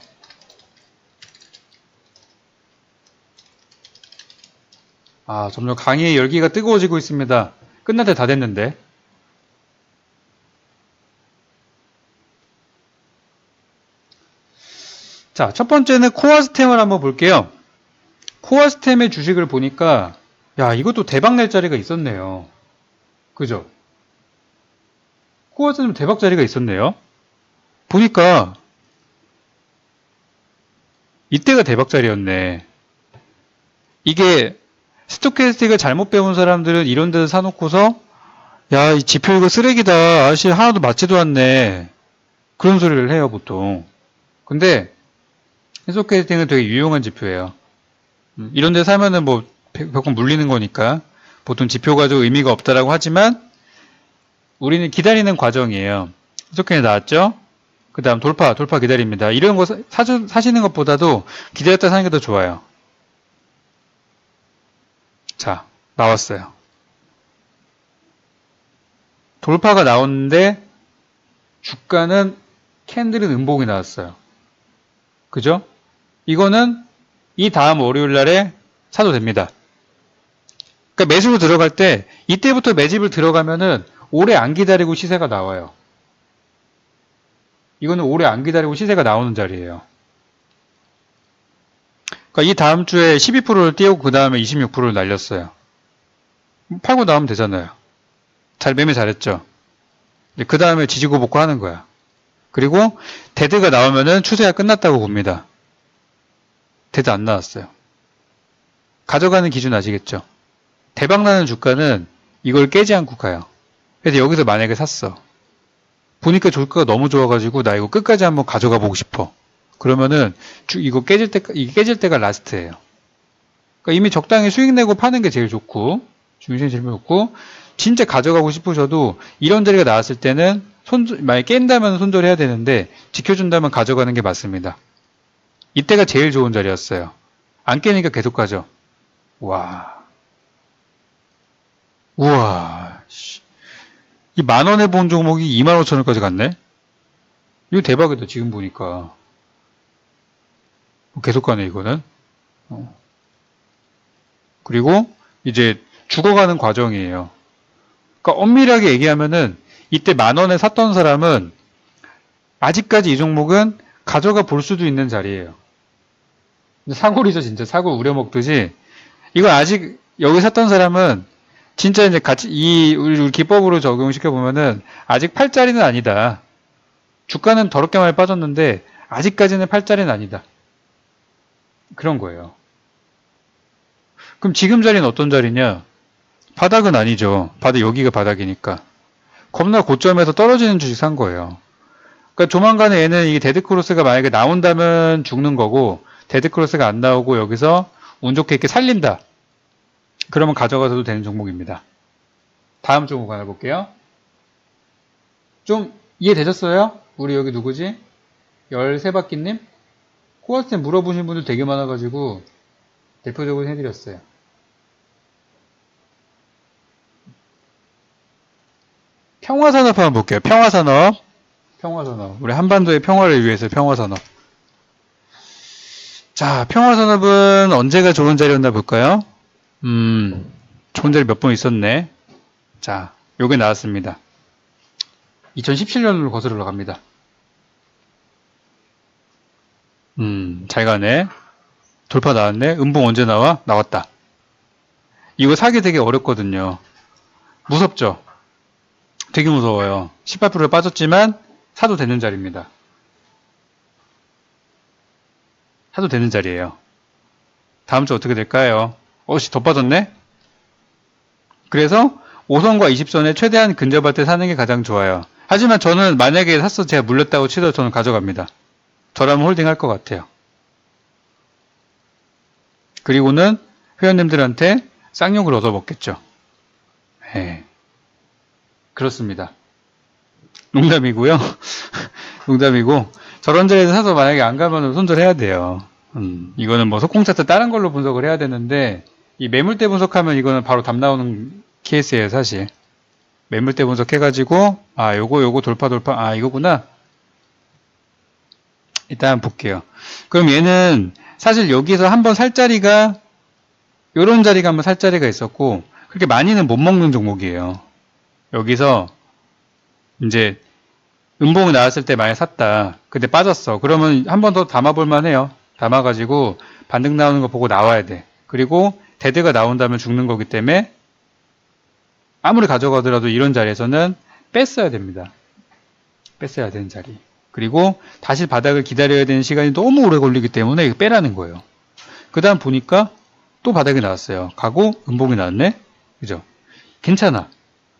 점점 강의의 열기가 뜨거워지고 있습니다. 끝날 때 다 됐는데. 자, 첫 번째는 코어스템을 한번 볼게요. 코어스템의 주식을 보니까 야, 이것도 대박 낼 자리가 있었네요. 그죠? 코어스템 대박 자리가 있었네요. 보니까 이때가 대박 자리였네. 이게 스토캐스틱을 잘못 배운 사람들은 이런 데서 사놓고서 야, 이 지표 이거 쓰레기다. 아저씨 하나도 맞지도 않네. 그런 소리를 해요, 보통. 근데 스토캐스틱은 되게 유용한 지표예요. 이런 데 사면은 뭐 100번 물리는 거니까 보통 지표 가지고 의미가 없다라고 하지만 우리는 기다리는 과정이에요. 스토캐스틱 나왔죠? 그 다음 돌파 기다립니다. 이런 거 사시는 것보다도 기다렸다 사는 게 더 좋아요. 자, 나왔어요. 돌파가 나오는데 주가는 캔들은 음봉이 나왔어요. 그죠? 이거는 이 다음 월요일 날에 사도 됩니다. 그러니까 매수로 들어갈 때 이때부터 매집을 들어가면은 오래 안 기다리고 시세가 나와요. 이거는 오래 안 기다리고 시세가 나오는 자리예요. 그러니까 이 다음 주에 12%를 띄우고 그 다음에 26%를 날렸어요. 팔고 나오면 되잖아요. 매매 잘했죠. 그 다음에 지지고 볶고 하는 거야. 그리고 데드가 나오면은 추세가 끝났다고 봅니다. 데드 안 나왔어요. 가져가는 기준 아시겠죠? 대박나는 주가는 이걸 깨지 않고 가요. 그래서 여기서 만약에 샀어. 보니까 주가가 너무 좋아가지고 나 이거 끝까지 한번 가져가 보고 싶어. 그러면은 이거 이게 깨질 때가 라스트예요. 그러니까 이미 적당히 수익 내고 파는 게 제일 좋고, 중심이 제일 좋고, 진짜 가져가고 싶으셔도 이런 자리가 나왔을 때는 만약에 깬다면 손절해야 되는데 지켜준다면 가져가는 게 맞습니다. 이때가 제일 좋은 자리였어요. 안 깨니까 계속 가죠. 와. 우와. 이 만원에 본 종목이 25,000원까지 갔네? 이거 대박이다, 지금 보니까. 계속 가네, 이거는. 그리고 이제 죽어가는 과정이에요. 그러니까 엄밀하게 얘기하면은 이때 만원에 샀던 사람은 아직까지 이 종목은 가져가 볼 수도 있는 자리예요. 사골이죠, 진짜. 사골 우려먹듯이. 이거 아직 여기 샀던 사람은 진짜 이제 같이 우리 기법으로 적용시켜 보면은 아직 팔자리는 아니다. 주가는 더럽게 많이 빠졌는데 아직까지는 팔자리는 아니다. 그런 거예요. 그럼 지금 자리는 어떤 자리냐? 바닥은 아니죠. 여기가 바닥이니까. 겁나 고점에서 떨어지는 주식 산 거예요. 그러니까 조만간에 얘는 이 데드크로스가 만약에 나온다면 죽는 거고, 데드크로스가 안 나오고 여기서 운 좋게 이렇게 살린다. 그러면 가져가서도 되는 종목입니다. 다음 종목 하나 볼게요. 좀 이해되셨어요? 우리 여기 누구지? 13바퀴님? 코어스템 물어보신 분들 되게 많아가지고 대표적으로 해드렸어요. 평화산업 한번 볼게요. 평화산업. 우리 한반도의 평화를 위해서 평화산업. 자, 평화산업은 언제가 좋은 자리였나 볼까요? 좋은 자리 몇 번 있었네. 자, 요게 나왔습니다. 2017년으로 거슬러 갑니다. 잘 가네. 돌파 나왔네. 음봉 언제 나와? 나왔다. 이거 사기 되게 어렵거든요. 무섭죠? 되게 무서워요. 18% 빠졌지만 사도 되는 자리입니다. 사도 되는 자리예요. 다음 주 어떻게 될까요? 더 빠졌네? 그래서 5선과 20선에 최대한 근접할 때 사는 게 가장 좋아요. 하지만 저는 만약에 샀어 제가 물렸다고 치더라도 저는 가져갑니다. 저라면 홀딩 할 것 같아요. 그리고는 회원님들한테 쌍욕을 얻어먹겠죠. 네. 그렇습니다. 농담이고요. 농담이고 저런 자리에서 사서 만약에 안 가면 손절해야 돼요. 이거는 뭐 속공 차트 다른 걸로 분석을 해야 되는데 이 매물대 분석하면 이거는 바로 답 나오는 케이스예요, 사실. 매물대 분석해가지고 요거 돌파 이거구나. 일단 볼게요. 그럼 얘는 사실 여기서 한번 살 자리가 요런 자리가 한번 살 자리가 있었고 그렇게 많이는 못 먹는 종목이에요. 여기서 이제 음봉이 나왔을 때 많이 샀다. 근데 빠졌어. 그러면 한 번 더 담아볼 만해요. 담아가지고 반등 나오는 거 보고 나와야 돼. 그리고 데드가 나온다면 죽는 거기 때문에 아무리 가져가더라도 이런 자리에서는 뺐어야 됩니다. 뺐어야 되는 자리. 그리고 다시 바닥을 기다려야 되는 시간이 너무 오래 걸리기 때문에 이거 빼라는 거예요. 그 다음 보니까 또 바닥이 나왔어요. 가고 음봉이 나왔네. 그죠? 괜찮아.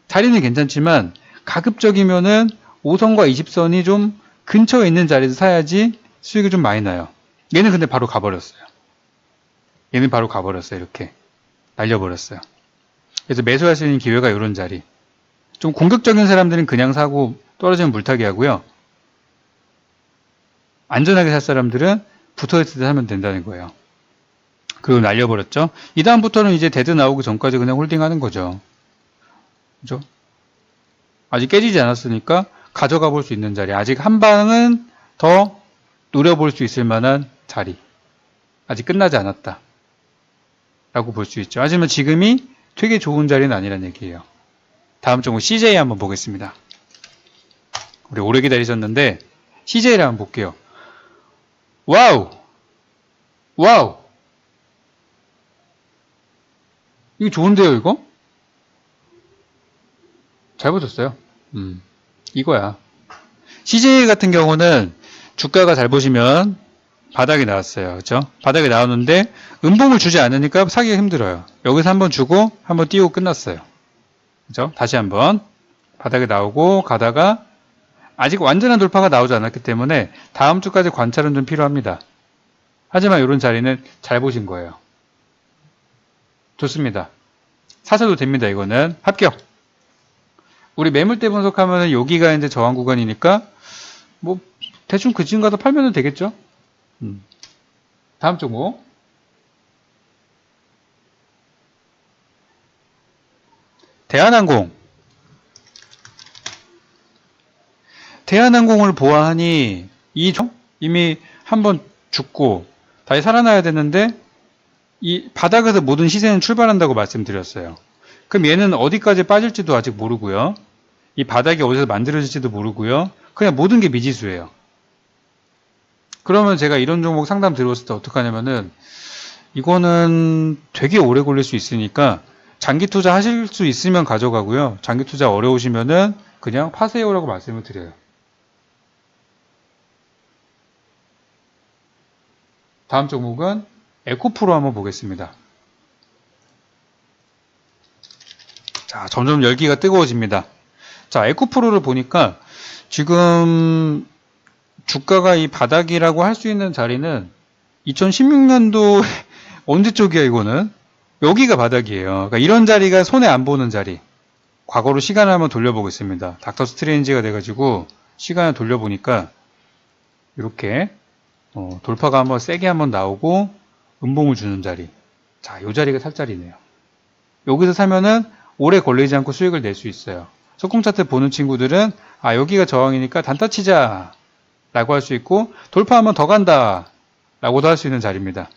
자리는 괜찮지만 가급적이면은 5선과 20선이 좀 근처에 있는 자리에서 사야지 수익이 좀 많이 나요. 얘는 근데 바로 가버렸어요. 이렇게. 날려버렸어요. 그래서 매수할 수 있는 기회가 이런 자리. 좀 공격적인 사람들은 그냥 사고 떨어지면 물타기 하고요. 안전하게 살 사람들은 붙어있을 때 사면 된다는 거예요. 그리고 날려버렸죠. 이 다음부터는 이제 데드 나오기 전까지 그냥 홀딩하는 거죠. 그죠? 아직 깨지지 않았으니까 가져가 볼 수 있는 자리. 아직 한 방은 더 노려볼 수 있을 만한 자리. 아직 끝나지 않았다. 라고 볼 수 있죠. 하지만 지금이 되게 좋은 자리는 아니란 얘기예요. 다음 종목 CJ 한번 보겠습니다. 우리 오래 기다리셨는데 CJ를 한번 볼게요. 와우! 와우! 이거 좋은데요, 이거? 잘 보셨어요? 이거야. CJ 같은 경우는 주가가 잘 보시면 바닥이 나왔어요. 그렇죠? 바닥이 나오는데 음봉을 주지 않으니까 사기가 힘들어요. 여기서 한번 주고 한번 띄우고 끝났어요. 그렇죠? 다시 한번 바닥에 나오고 가다가 아직 완전한 돌파가 나오지 않았기 때문에 다음 주까지 관찰은 좀 필요합니다. 하지만 이런 자리는 잘 보신 거예요. 좋습니다. 사셔도 됩니다. 이거는 합격. 우리 매물대 분석하면 여기가 이제 저항 구간이니까 뭐 대충 그 지금 가서 팔면 되겠죠. 다음 종목 대한항공. 대한항공을 보아하니 이미 한번 죽고 다시 살아나야 되는데 이 바닥에서 모든 시세는 출발한다고 말씀드렸어요. 그럼 얘는 어디까지 빠질지도 아직 모르고요. 이 바닥이 어디서 만들어질지도 모르고요. 그냥 모든 게 미지수예요. 그러면 제가 이런 종목 상담 들어왔을 때 어떻게 하냐면은 이거는 되게 오래 걸릴 수 있으니까 장기 투자 하실 수 있으면 가져가고요. 장기 투자 어려우시면은 그냥 파세요라고 말씀을 드려요. 다음 종목은 에코프로 한번 보겠습니다. 자, 점점 열기가 뜨거워집니다. 자, 에코프로를 보니까 지금 주가가 이 바닥이라고 할 수 있는 자리는 2016년도 언제 쪽이야 이거는? 여기가 바닥이에요. 그러니까 이런 자리가 손에 안 보는 자리. 과거로 시간을 한번 돌려보겠습니다. 닥터 스트레인지가 돼가지고 시간을 돌려보니까 이렇게 돌파가 한번 세게 한번 나오고 음봉을 주는 자리. 자, 이 자리가 살 자리네요. 여기서 사면은 오래 걸리지 않고 수익을 낼 수 있어요. 소금 차트 보는 친구들은 아, 여기가 저항이니까 단타 치자 라고 할 수 있고 돌파하면 더 간다 라고도 할 수 있는 자리입니다.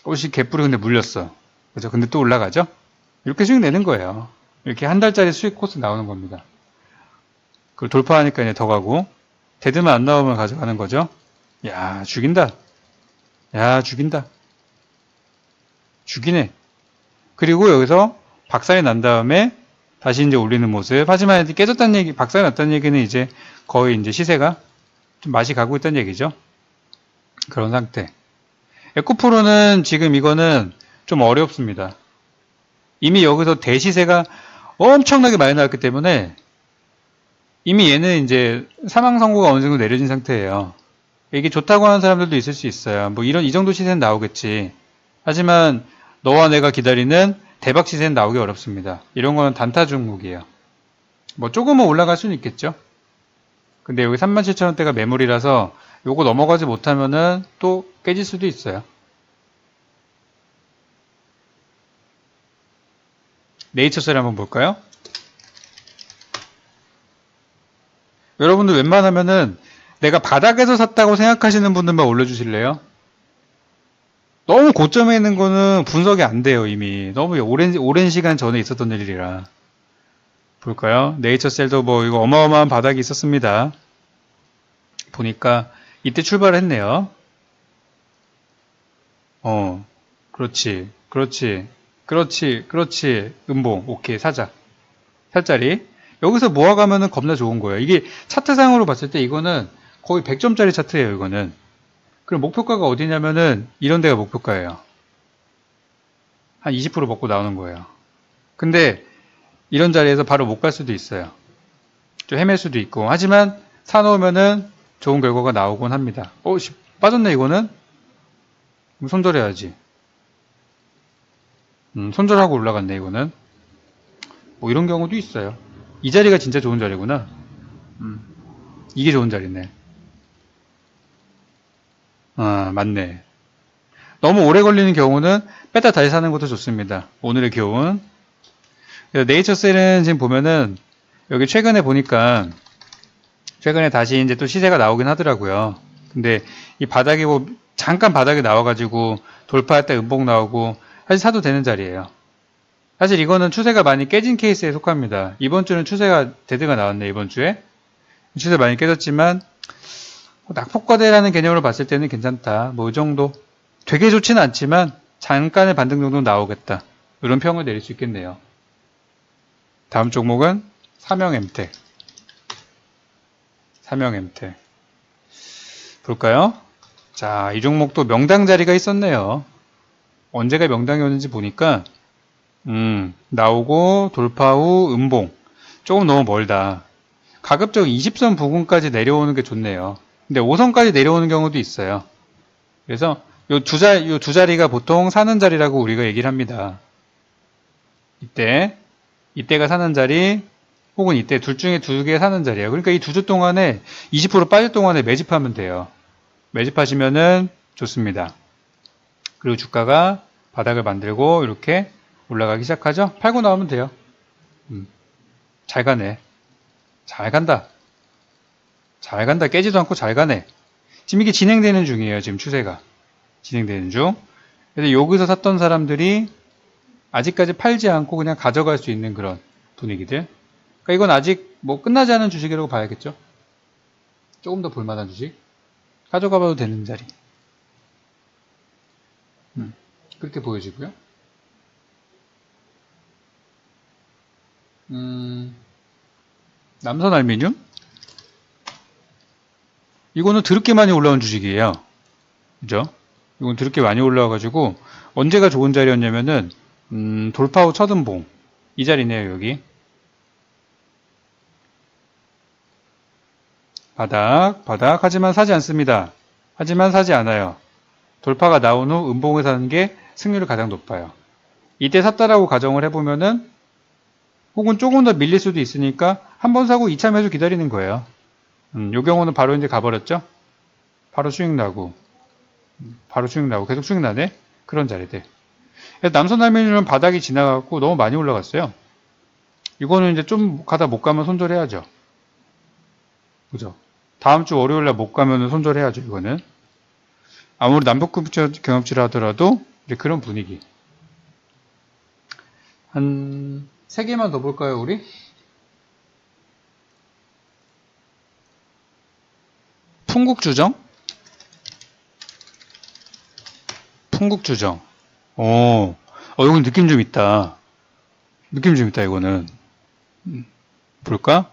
혹시 개뿔이 근데 물렸어. 그죠? 근데 또 올라가죠? 이렇게 수익 내는 거예요. 이렇게 한 달짜리 수익 코스 나오는 겁니다. 그걸 돌파하니까 이제 더 가고 데드만 안 나오면 가져가는 거죠. 야, 죽인다. 야, 죽인다. 죽이네. 그리고 여기서 박살이 난 다음에 다시 이제 올리는 모습. 하지만 이제 깨졌다는 얘기, 박살이 났다는 얘기는 이제 거의 이제 시세가 좀 맛이 가고 있다는 얘기죠. 그런 상태. 에코프로는 지금 이거는 좀 어렵습니다. 이미 여기서 대시세가 엄청나게 많이 나왔기 때문에 이미 얘는 이제 사망 선고가 어느 정도 내려진 상태예요. 이게 좋다고 하는 사람들도 있을 수 있어요. 뭐 이 정도 시세는 나오겠지. 하지만 너와 내가 기다리는 대박 시세는 나오기 어렵습니다. 이런 거는 단타 종목이에요. 뭐 조금은 올라갈 수는 있겠죠. 근데 여기 37,000원대가 매물이라서 요거 넘어가지 못하면은 또 깨질 수도 있어요. 네이처셀 한번 볼까요? 여러분들 웬만하면은 내가 바닥에서 샀다고 생각하시는 분들만 올려주실래요? 너무 고점에 있는 거는 분석이 안 돼요, 이미. 너무 오랜 시간 전에 있었던 일이라. 볼까요? 네이처셀도 뭐 이거 어마어마한 바닥이 있었습니다. 보니까 이때 출발을 했네요. 그렇지, 그렇지, 그렇지, 그렇지. 음봉, 오케이, 사자. 살짜리. 여기서 모아가면은 겁나 좋은 거예요. 이게 차트상으로 봤을 때 이거는 거의 100점짜리 차트예요, 이거는. 그럼 목표가가 어디냐면은 이런 데가 목표가예요. 한 20% 먹고 나오는 거예요. 근데 이런 자리에서 바로 못 갈 수도 있어요. 좀 헤맬 수도 있고. 하지만 사놓으면은 좋은 결과가 나오곤 합니다. 빠졌네, 이거는? 그럼 손절해야지. 손절하고 올라갔네, 이거는. 뭐 이런 경우도 있어요. 이 자리가 진짜 좋은 자리구나. 이게 좋은 자리네. 아, 맞네. 너무 오래 걸리는 경우는 뺐다 다시 사는 것도 좋습니다. 오늘의 교훈. 네이처셀은 지금 보면은 여기 최근에 보니까 최근에 다시 이제 또 시세가 나오긴 하더라고요. 근데 이 바닥이 뭐 잠깐 바닥에 나와가지고 돌파할 때 음봉 나오고 사실 사도 되는 자리예요. 사실 이거는 추세가 많이 깨진 케이스에 속합니다. 이번 주는 추세가 데드가 나왔네. 이번 주에 추세 많이 깨졌지만 낙폭과대라는 개념으로 봤을 때는 괜찮다. 뭐 이 정도 되게 좋지는 않지만 잠깐의 반등 정도 나오겠다. 이런 평을 내릴 수 있겠네요. 다음 종목은 삼형엠텍. 삼형엠텍 볼까요? 자, 이 종목도 명당 자리가 있었네요. 언제가 명당이 오는지 보니까 나오고 돌파 후 음봉 조금 너무 멀다. 가급적 20선 부근까지 내려오는 게 좋네요. 근데 5선까지 내려오는 경우도 있어요. 그래서 요 두 자리가 보통 사는 자리라고 우리가 얘기를 합니다. 이때가 사는 자리, 혹은 이때 둘 중에 두 개 사는 자리예요. 그러니까 이 두 주 동안에 20% 빠질 동안에 매집하면 돼요. 매집하시면은 좋습니다. 그리고 주가가 바닥을 만들고 이렇게 올라가기 시작하죠. 팔고 나오면 돼요. 잘 가네. 잘 간다. 잘 간다. 깨지도 않고 잘 가네. 지금 이게 진행되는 중이에요. 지금 추세가 진행되는 중. 그래서 여기서 샀던 사람들이 아직까지 팔지 않고 그냥 가져갈 수 있는 그런 분위기들. 그러니까 이건 아직 뭐 끝나지 않은 주식이라고 봐야겠죠. 조금 더 볼만한 주식 가져가봐도 되는 자리. 그렇게 보여지고요. 남선 알미늄 이거는 드럽게 많이 올라온 주식이에요. 그죠? 이건 드럽게 많이 올라와가지고 언제가 좋은 자리였냐면은 돌파 후 첫 음봉 이 자리네요. 여기 바닥 하지만 사지 않습니다. 하지만 사지 않아요. 돌파가 나온 후 음봉을 사는 게 승률이 가장 높아요. 이때 샀다라고 가정을 해보면은 혹은 조금 더 밀릴 수도 있으니까 한 번 사고 2차 매수 기다리는 거예요. 요 경우는 바로 이제 가버렸죠. 바로 수익 나고 계속 수익 나네. 그런 자리들. 남선 알미늄은 바닥이 지나갔고 너무 많이 올라갔어요. 이거는 이제 좀 가다 못 가면 손절해야죠. 그죠? 다음 주 월요일날 못 가면 손절해야죠. 이거는 아무리 남북급부 경합치를 하더라도 이제 그런 분위기. 한 3개만 더 볼까요, 우리? 풍국주정? 풍국주정. 이건 느낌 좀 있다. 이거는. 볼까?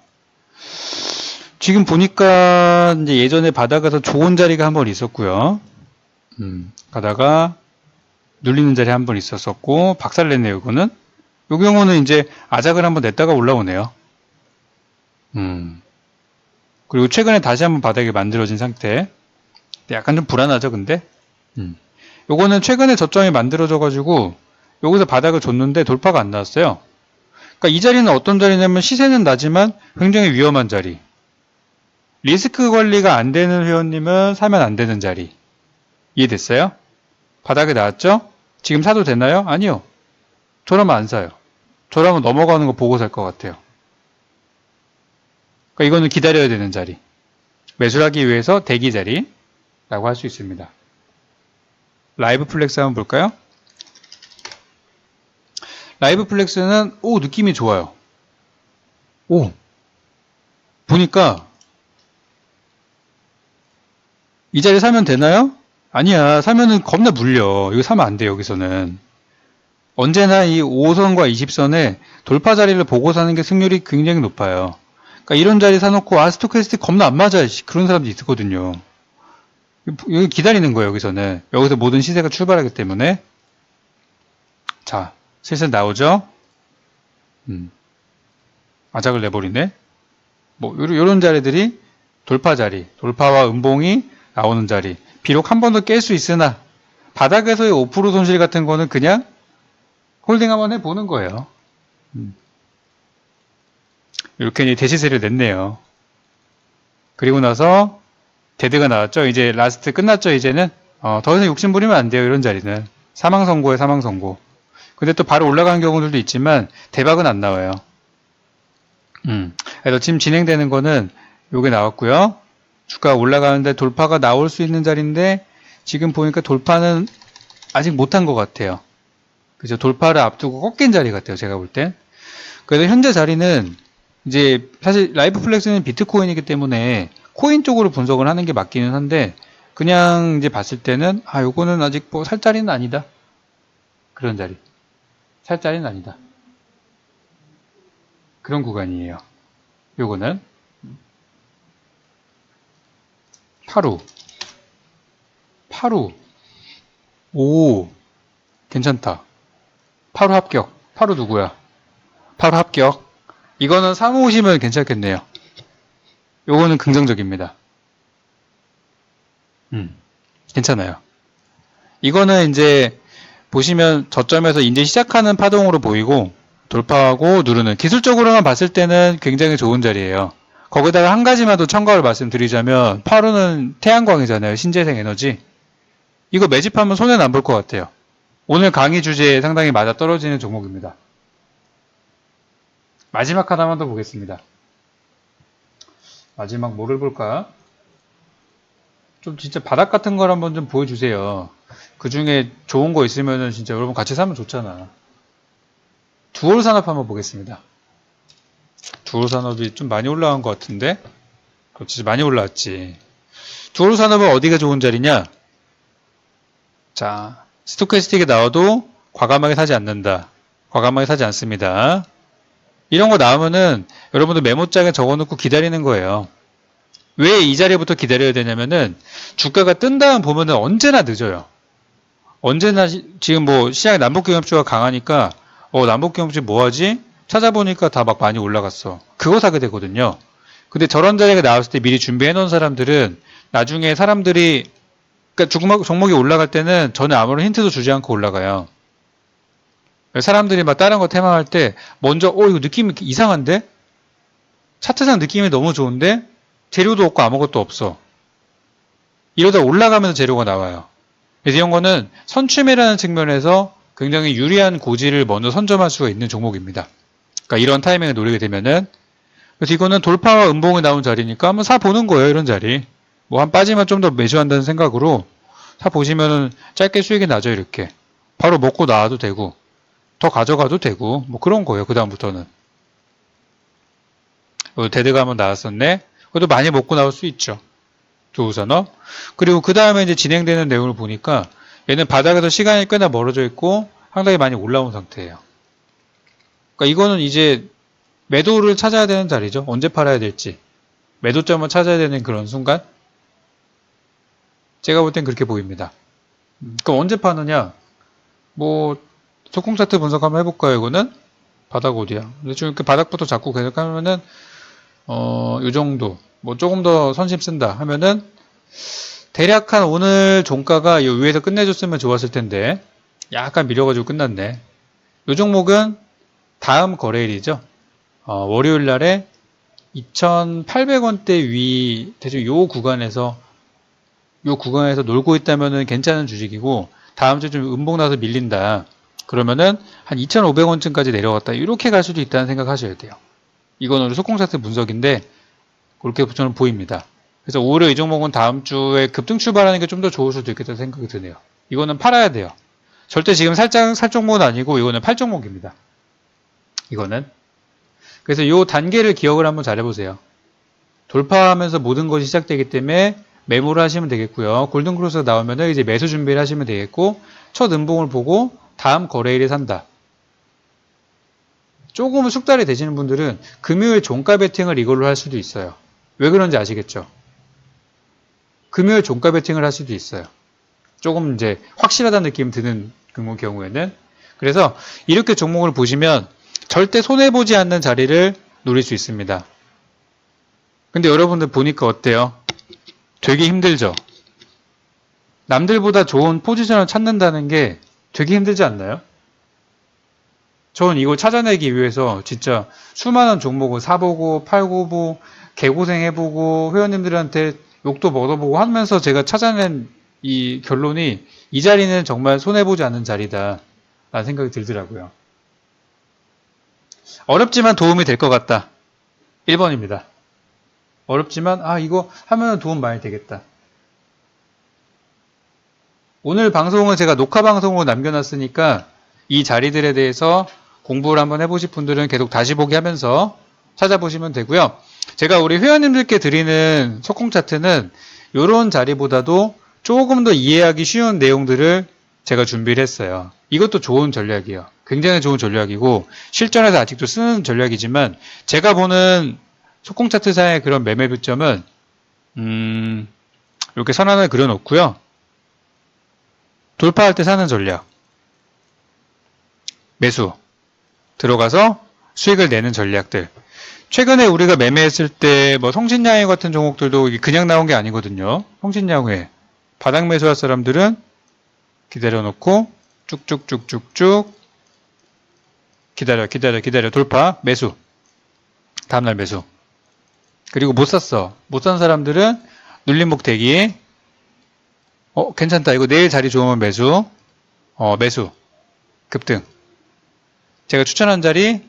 지금 보니까 이제 예전에 바닥에서 좋은 자리가 한 번 있었고요. 가다가 눌리는 자리 한 번 있었었고, 박살냈네요, 이거는. 요 경우는 이제 아작을 한번 냈다가 올라오네요. 그리고 최근에 다시 한번 바닥이 만들어진 상태. 약간 좀 불안하죠, 근데? 요거는 최근에 저점이 만들어져가지고, 여기서 바닥을 줬는데 돌파가 안 나왔어요. 그러니까 이 자리는 어떤 자리냐면 시세는 나지만 굉장히 위험한 자리. 리스크 관리가 안 되는 회원님은 사면 안 되는 자리. 이해됐어요? 바닥에 나왔죠? 지금 사도 되나요? 아니요. 저라면 안 사요. 저라면 넘어가는 거 보고 살 것 같아요. 그러니까 이거는 기다려야 되는 자리. 매수를 하기 위해서 대기 자리라고 할 수 있습니다. 라이브 플렉스 한번 볼까요? 라이브 플렉스는 느낌이 좋아요. 보니까 이 자리 사면 되나요? 아니야. 사면은 겁나 물려. 이거 사면 안 돼, 여기서는. 언제나 이 5선과 20선에 돌파 자리를 보고 사는 게 승률이 굉장히 높아요. 그러니까 이런 자리 사놓고 스토캐스틱 겁나 안 맞아. 그런 사람도 있거든요. 여기 기다리는 거예요, 여기서는. 여기서 모든 시세가 출발하기 때문에. 자, 슬슬 나오죠? 아작을 내버리네. 뭐, 요런 자리들이 돌파 자리, 돌파와 음봉이 나오는 자리. 비록 한 번 더 깰 수 있으나, 바닥에서의 5% 손실 같은 거는 그냥 홀딩 한번 해보는 거예요. 이렇게 이제 대시세를 냈네요. 그리고 나서 데드가 나왔죠. 이제 라스트 끝났죠. 이제는 더 이상 욕심 부리면 안 돼요. 이런 자리는 사망 선고에 사망 선고. 근데 또 바로 올라가는 경우들도 있지만 대박은 안 나와요. 그래서 지금 진행되는 거는 요게 나왔고요. 주가 올라가는데 돌파가 나올 수 있는 자리인데 지금 보니까 돌파는 아직 못한 것 같아요. 그죠? 돌파를 앞두고 꺾인 자리 같아요. 제가 볼 땐. 그래서 현재 자리는 이제 사실 라이프 플렉스는 비트코인이기 때문에 코인 쪽으로 분석을 하는 게 맞기는 한데 그냥 이제 봤을 때는 요거는 아직 뭐 살 자리는 아니다. 그런 자리. 살 자리는 아니다. 그런 구간이에요. 요거는 8호. 8호. 오, 괜찮다. 8호 합격. 8호 누구야? 8호 합격. 이거는 사모 오시면 괜찮겠네요. 요거는 긍정적입니다. 괜찮아요. 이거는 이제 보시면 저점에서 이제 시작하는 파동으로 보이고 돌파하고 누르는 기술적으로만 봤을 때는 굉장히 좋은 자리예요. 거기다가 한 가지만 더 첨가를 말씀드리자면 8호는 태양광이잖아요. 신재생 에너지. 이거 매집하면 손해는 안 볼 것 같아요. 오늘 강의 주제에 상당히 맞아 떨어지는 종목입니다. 마지막 하나만 더 보겠습니다. 마지막 뭐를 볼까? 좀 진짜 바닥 같은 걸 한번 좀 보여주세요. 그 중에 좋은 거 있으면은 진짜 여러분 같이 사면 좋잖아. 두올 산업 한번 보겠습니다. 두올 산업이 좀 많이 올라간 것 같은데? 그렇지, 많이 올라왔지. 두올 산업은 어디가 좋은 자리냐? 자, 스토캐스틱에 나와도 과감하게 사지 않는다. 과감하게 사지 않습니다. 이런 거 나오면은 여러분들 메모장에 적어놓고 기다리는 거예요. 왜 이 자리부터 기다려야 되냐면은 주가가 뜬 다음 보면은 언제나 늦어요. 언제나 지금 뭐 시장에 남북경협주가 강하니까 남북경협주 뭐하지? 찾아보니까 다 막 많이 올라갔어. 그거 사게 되거든요. 근데 저런 자리가 나왔을 때 미리 준비해 놓은 사람들은 나중에 사람들이 그러니까 종목이 올라갈 때는 전혀 아무런 힌트도 주지 않고 올라가요. 사람들이 막 다른 거 테마할 때 먼저 이거 느낌이 이상한데? 차트상 느낌이 너무 좋은데? 재료도 없고 아무것도 없어. 이러다 올라가면서 재료가 나와요. 그래서 이런 거는 선취매라는 측면에서 굉장히 유리한 고지를 먼저 선점할 수가 있는 종목입니다. 그러니까 이런 타이밍을 노리게 되면은 그래서 이거는 돌파와 음봉이 나온 자리니까 한번 사보는 거예요. 이런 자리. 뭐 한 빠지면 좀 더 매수한다는 생각으로 사보시면은 짧게 수익이 나죠. 이렇게. 바로 먹고 나와도 되고 더 가져가도 되고 뭐 그런 거예요. 그 다음부터는. 데드가 한번 나왔었네. 그래도 많이 먹고 나올 수 있죠. 두우산업. 그리고 그 다음에 이제 진행되는 내용을 보니까 얘는 바닥에서 시간이 꽤나 멀어져 있고 상당히 많이 올라온 상태예요. 그러니까 이거는 이제 매도를 찾아야 되는 자리죠. 언제 팔아야 될지. 매도점을 찾아야 되는 그런 순간. 제가 볼 땐 그렇게 보입니다. 그럼 언제 파느냐? 뭐 소콩 차트 분석 한번 해볼까요? 이거는 바닥 어디야? 지금 이렇게 바닥부터 잡고 계속 하면은 요 정도. 뭐 조금 더 선심 쓴다 하면은 대략 한 오늘 종가가 요 위에서 끝내줬으면 좋았을 텐데 약간 밀려가지고 끝났네. 요 종목은 다음 거래일이죠. 월요일 날에 2,800원대 위 대충 요 구간에서 놀고 있다면은 괜찮은 주식이고 다음 주에 좀 음봉 나서 밀린다. 그러면은 한 2,500원쯤까지 내려갔다. 이렇게 갈 수도 있다는 생각하셔야 돼요. 이건 우리 소콩 차트 분석인데 그렇게 저는 보입니다. 그래서 오히려 이 종목은 다음 주에 급등 출발하는 게 좀 더 좋을 수도 있겠다는 생각이 드네요. 이거는 팔아야 돼요. 절대 지금 살짝 살 종목은 아니고 이거는 팔 종목입니다. 이거는. 그래서 이 단계를 기억을 한번 잘 해보세요. 돌파하면서 모든 것이 시작되기 때문에 매물을 하시면 되겠고요. 골든크로스가 나오면 이제 매수 준비를 하시면 되겠고 첫 음봉을 보고 다음 거래일에 산다. 조금은 숙달이 되시는 분들은 금요일 종가 베팅을 이걸로 할 수도 있어요. 왜 그런지 아시겠죠? 금요일 종가 베팅을 할 수도 있어요. 조금 이제 확실하다는 느낌 드는 그런 경우에는. 그래서 이렇게 종목을 보시면 절대 손해보지 않는 자리를 노릴 수 있습니다. 근데 여러분들 보니까 어때요? 되게 힘들죠? 남들보다 좋은 포지션을 찾는다는 게 되게 힘들지 않나요? 저는 이걸 찾아내기 위해서 진짜 수많은 종목을 사보고 팔고 개고생해보고 회원님들한테 욕도 먹어보고 하면서 제가 찾아낸 이 결론이 이 자리는 정말 손해보지 않는 자리다 라는 생각이 들더라고요. 어렵지만 도움이 될 것 같다. 1번입니다. 어렵지만 이거 하면 도움 많이 되겠다. 오늘 방송은 제가 녹화 방송으로 남겨놨으니까 이 자리들에 대해서 공부를 한번 해보실 분들은 계속 다시 보기 하면서 찾아보시면 되고요. 제가 우리 회원님들께 드리는 소콩 차트는 이런 자리보다도 조금 더 이해하기 쉬운 내용들을 제가 준비를 했어요. 이것도 좋은 전략이에요. 굉장히 좋은 전략이고 실전에서 아직도 쓰는 전략이지만 제가 보는 소콩 차트상의 그런 매매 교점은 이렇게 선 하나 그려놓고요. 돌파할 때 사는 전략, 매수, 들어가서 수익을 내는 전략들. 최근에 우리가 매매했을 때 뭐 성신양회 같은 종목들도 그냥 나온 게 아니거든요. 성신양회 바닥 매수할 사람들은 기다려놓고 쭉쭉쭉쭉쭉 기다려 돌파 매수, 다음날 매수. 그리고 못 샀어. 못 산 사람들은 눌림목 대기. 괜찮다. 이거 내일 자리 좋으면 매수. 매수. 급등. 제가 추천한 자리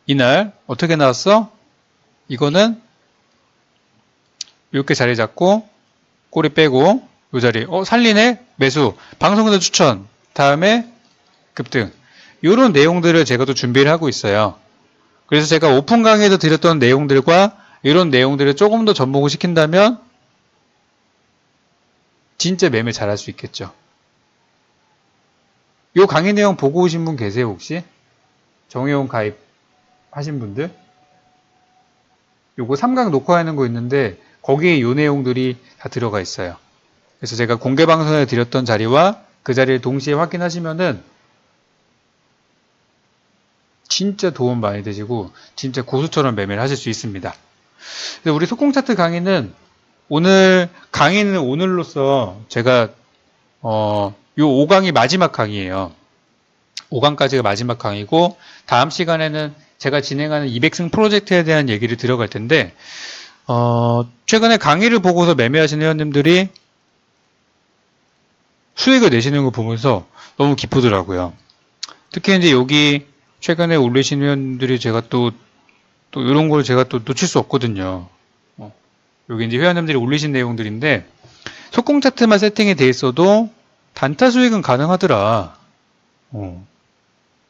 이날 어떻게 나왔어? 이거는 이렇게 자리 잡고 꼬리 빼고 이 자리 살리네? 매수. 방송에서 추천. 다음에 급등. 이런 내용들을 제가 또 준비를 하고 있어요. 그래서 제가 오픈 강의에서 드렸던 내용들과 이런 내용들을 조금 더 접목을 시킨다면 진짜 매매 잘할 수 있겠죠. 이 강의 내용 보고 오신 분 계세요 혹시? 정회원 가입하신 분들? 요거 3강 녹화하는 거 있는데 거기에 이 내용들이 다 들어가 있어요. 그래서 제가 공개 방송에 드렸던 자리와 그 자리를 동시에 확인하시면은 진짜 도움 많이 되시고 진짜 고수처럼 매매를 하실 수 있습니다. 그래서 우리 소콩차트 강의는 강의는 오늘로써 제가 요 5강이 마지막 강의예요. 5강까지가 마지막 강의고 다음 시간에는 제가 진행하는 200승 프로젝트에 대한 얘기를 들어갈 텐데 최근에 강의를 보고서 매매하시는 회원님들이 수익을 내시는 거 보면서 너무 기쁘더라고요. 특히 이제 여기 최근에 올리신 회원들이 제가 또 이런 걸 제가 또 놓칠 수 없거든요. 여기 이제 회원님들이 올리신 내용들인데 소콩 차트만 세팅이 돼 있어도 단타 수익은 가능하더라.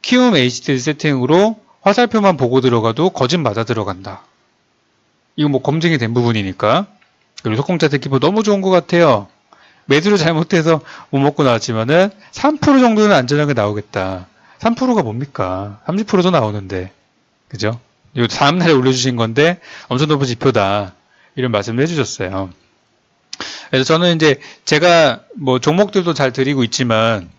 키움 HTD 세팅으로 화살표만 보고 들어가도 거짓 맞아 들어간다. 이거 뭐 검증이 된 부분이니까. 그리고 소콩 차트 기본 너무 좋은 것 같아요. 매수를 잘못해서 못 먹고 나왔지만은 3% 정도는 안전하게 나오겠다. 3%가 뭡니까? 30%도 나오는데. 그죠? 이거 다음날에 올려주신 건데 엄청 높은 지표다. 이런 말씀을 해주셨어요. 그래서 저는 이제 제가 뭐 종목들도 잘 드리고 있지만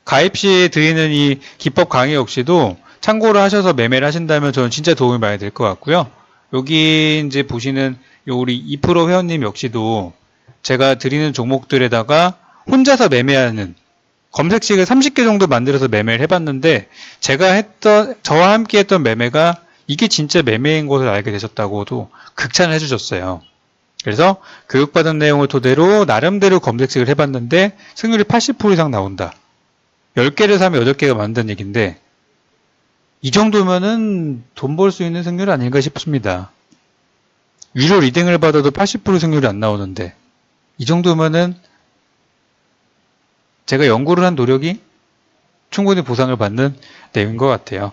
가입 시에 드리는 이 기법 강의 역시도 참고를 하셔서 매매를 하신다면 저는 진짜 도움이 많이 될 것 같고요. 여기 이제 보시는 우리 2% 회원님 역시도 제가 드리는 종목들에다가 혼자서 매매하는 검색식을 30개 정도 만들어서 매매를 해봤는데 저와 함께 했던 매매가 이게 진짜 매매인 것을 알게 되셨다고도 극찬을 해주셨어요. 그래서 교육받은 내용을 토대로 나름대로 검색식을 해봤는데 승률이 80% 이상 나온다. 10개를 사면 8개가 만든다는 얘기인데 이 정도면은 돈 벌 수 있는 승률 아닌가 싶습니다. 유료 리딩을 받아도 80% 승률이 안 나오는데 이 정도면은 제가 연구를 한 노력이 충분히 보상을 받는 내용인 것 같아요.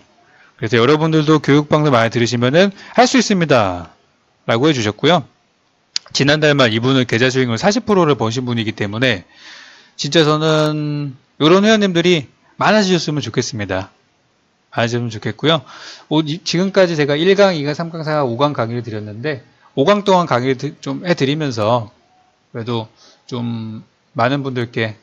그래서 여러분들도 교육방송 많이 들으시면은 할 수 있습니다. 라고 해주셨고요. 지난달 말 이분은 계좌 수익률 40%를 버신 분이기 때문에 진짜 저는 이런 회원님들이 많아지셨으면 좋겠습니다. 많아지면 좋겠고요. 지금까지 제가 1강, 2강, 3강, 4강, 5강 강의를 드렸는데 5강 동안 강의를 좀 해드리면서 그래도 좀 많은 분들께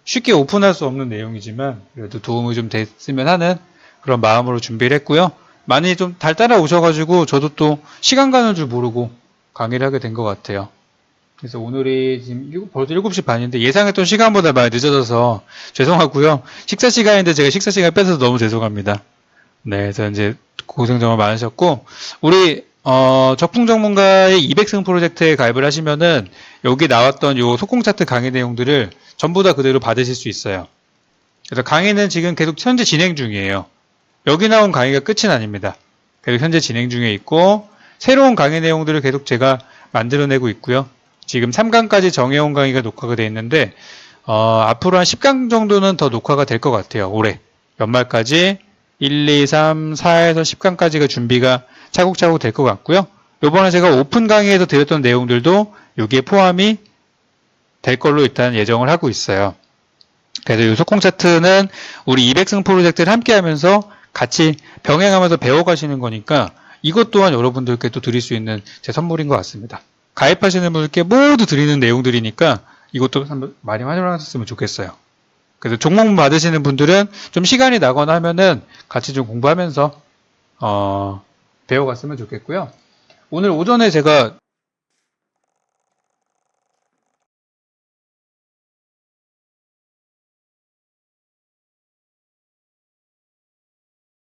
쉽게 오픈할 수 없는 내용이지만 그래도 도움이 좀 됐으면 하는 그런 마음으로 준비를 했고요. 많이 좀 잘 따라오셔가지고 저도 또 시간 가는 줄 모르고 강의를 하게 된 것 같아요. 그래서 오늘이 지금 벌써 7시 반인데 예상했던 시간보다 많이 늦어져서 죄송하고요. 식사 시간인데 제가 식사 시간 뺏어서 너무 죄송합니다. 네, 그래서 이제 고생 정말 많으셨고 우리 적풍 전문가의 200승 프로젝트에 가입을 하시면은 여기 나왔던 요 소콩 차트 강의 내용들을 전부 다 그대로 받으실 수 있어요. 그래서 강의는 지금 계속 현재 진행 중이에요. 여기 나온 강의가 끝은 아닙니다. 계속 현재 진행 중에 있고, 새로운 강의 내용들을 계속 제가 만들어내고 있고요. 지금 3강까지 정해온 강의가 녹화가 되어 있는데, 앞으로 한 10강 정도는 더 녹화가 될 것 같아요. 올해 연말까지 1, 2, 3, 4에서 10강까지가 준비가 차곡차곡 될 것 같고요. 요번에 제가 오픈 강의에서 드렸던 내용들도 여기에 포함이 될 걸로 일단 예정을 하고 있어요. 그래서 이 소콩 차트는 우리 200승 프로젝트를 함께 하면서 같이 병행하면서 배워가시는 거니까 이것 또한 여러분들께 또 드릴 수 있는 제 선물인 것 같습니다. 가입하시는 분들께 모두 드리는 내용들이니까 이것도 한번 많이 활용하셨으면 좋겠어요. 그래서 종목 받으시는 분들은 좀 시간이 나거나 하면은 같이 좀 공부하면서 배워갔으면 좋겠고요. 오늘 오전에 제가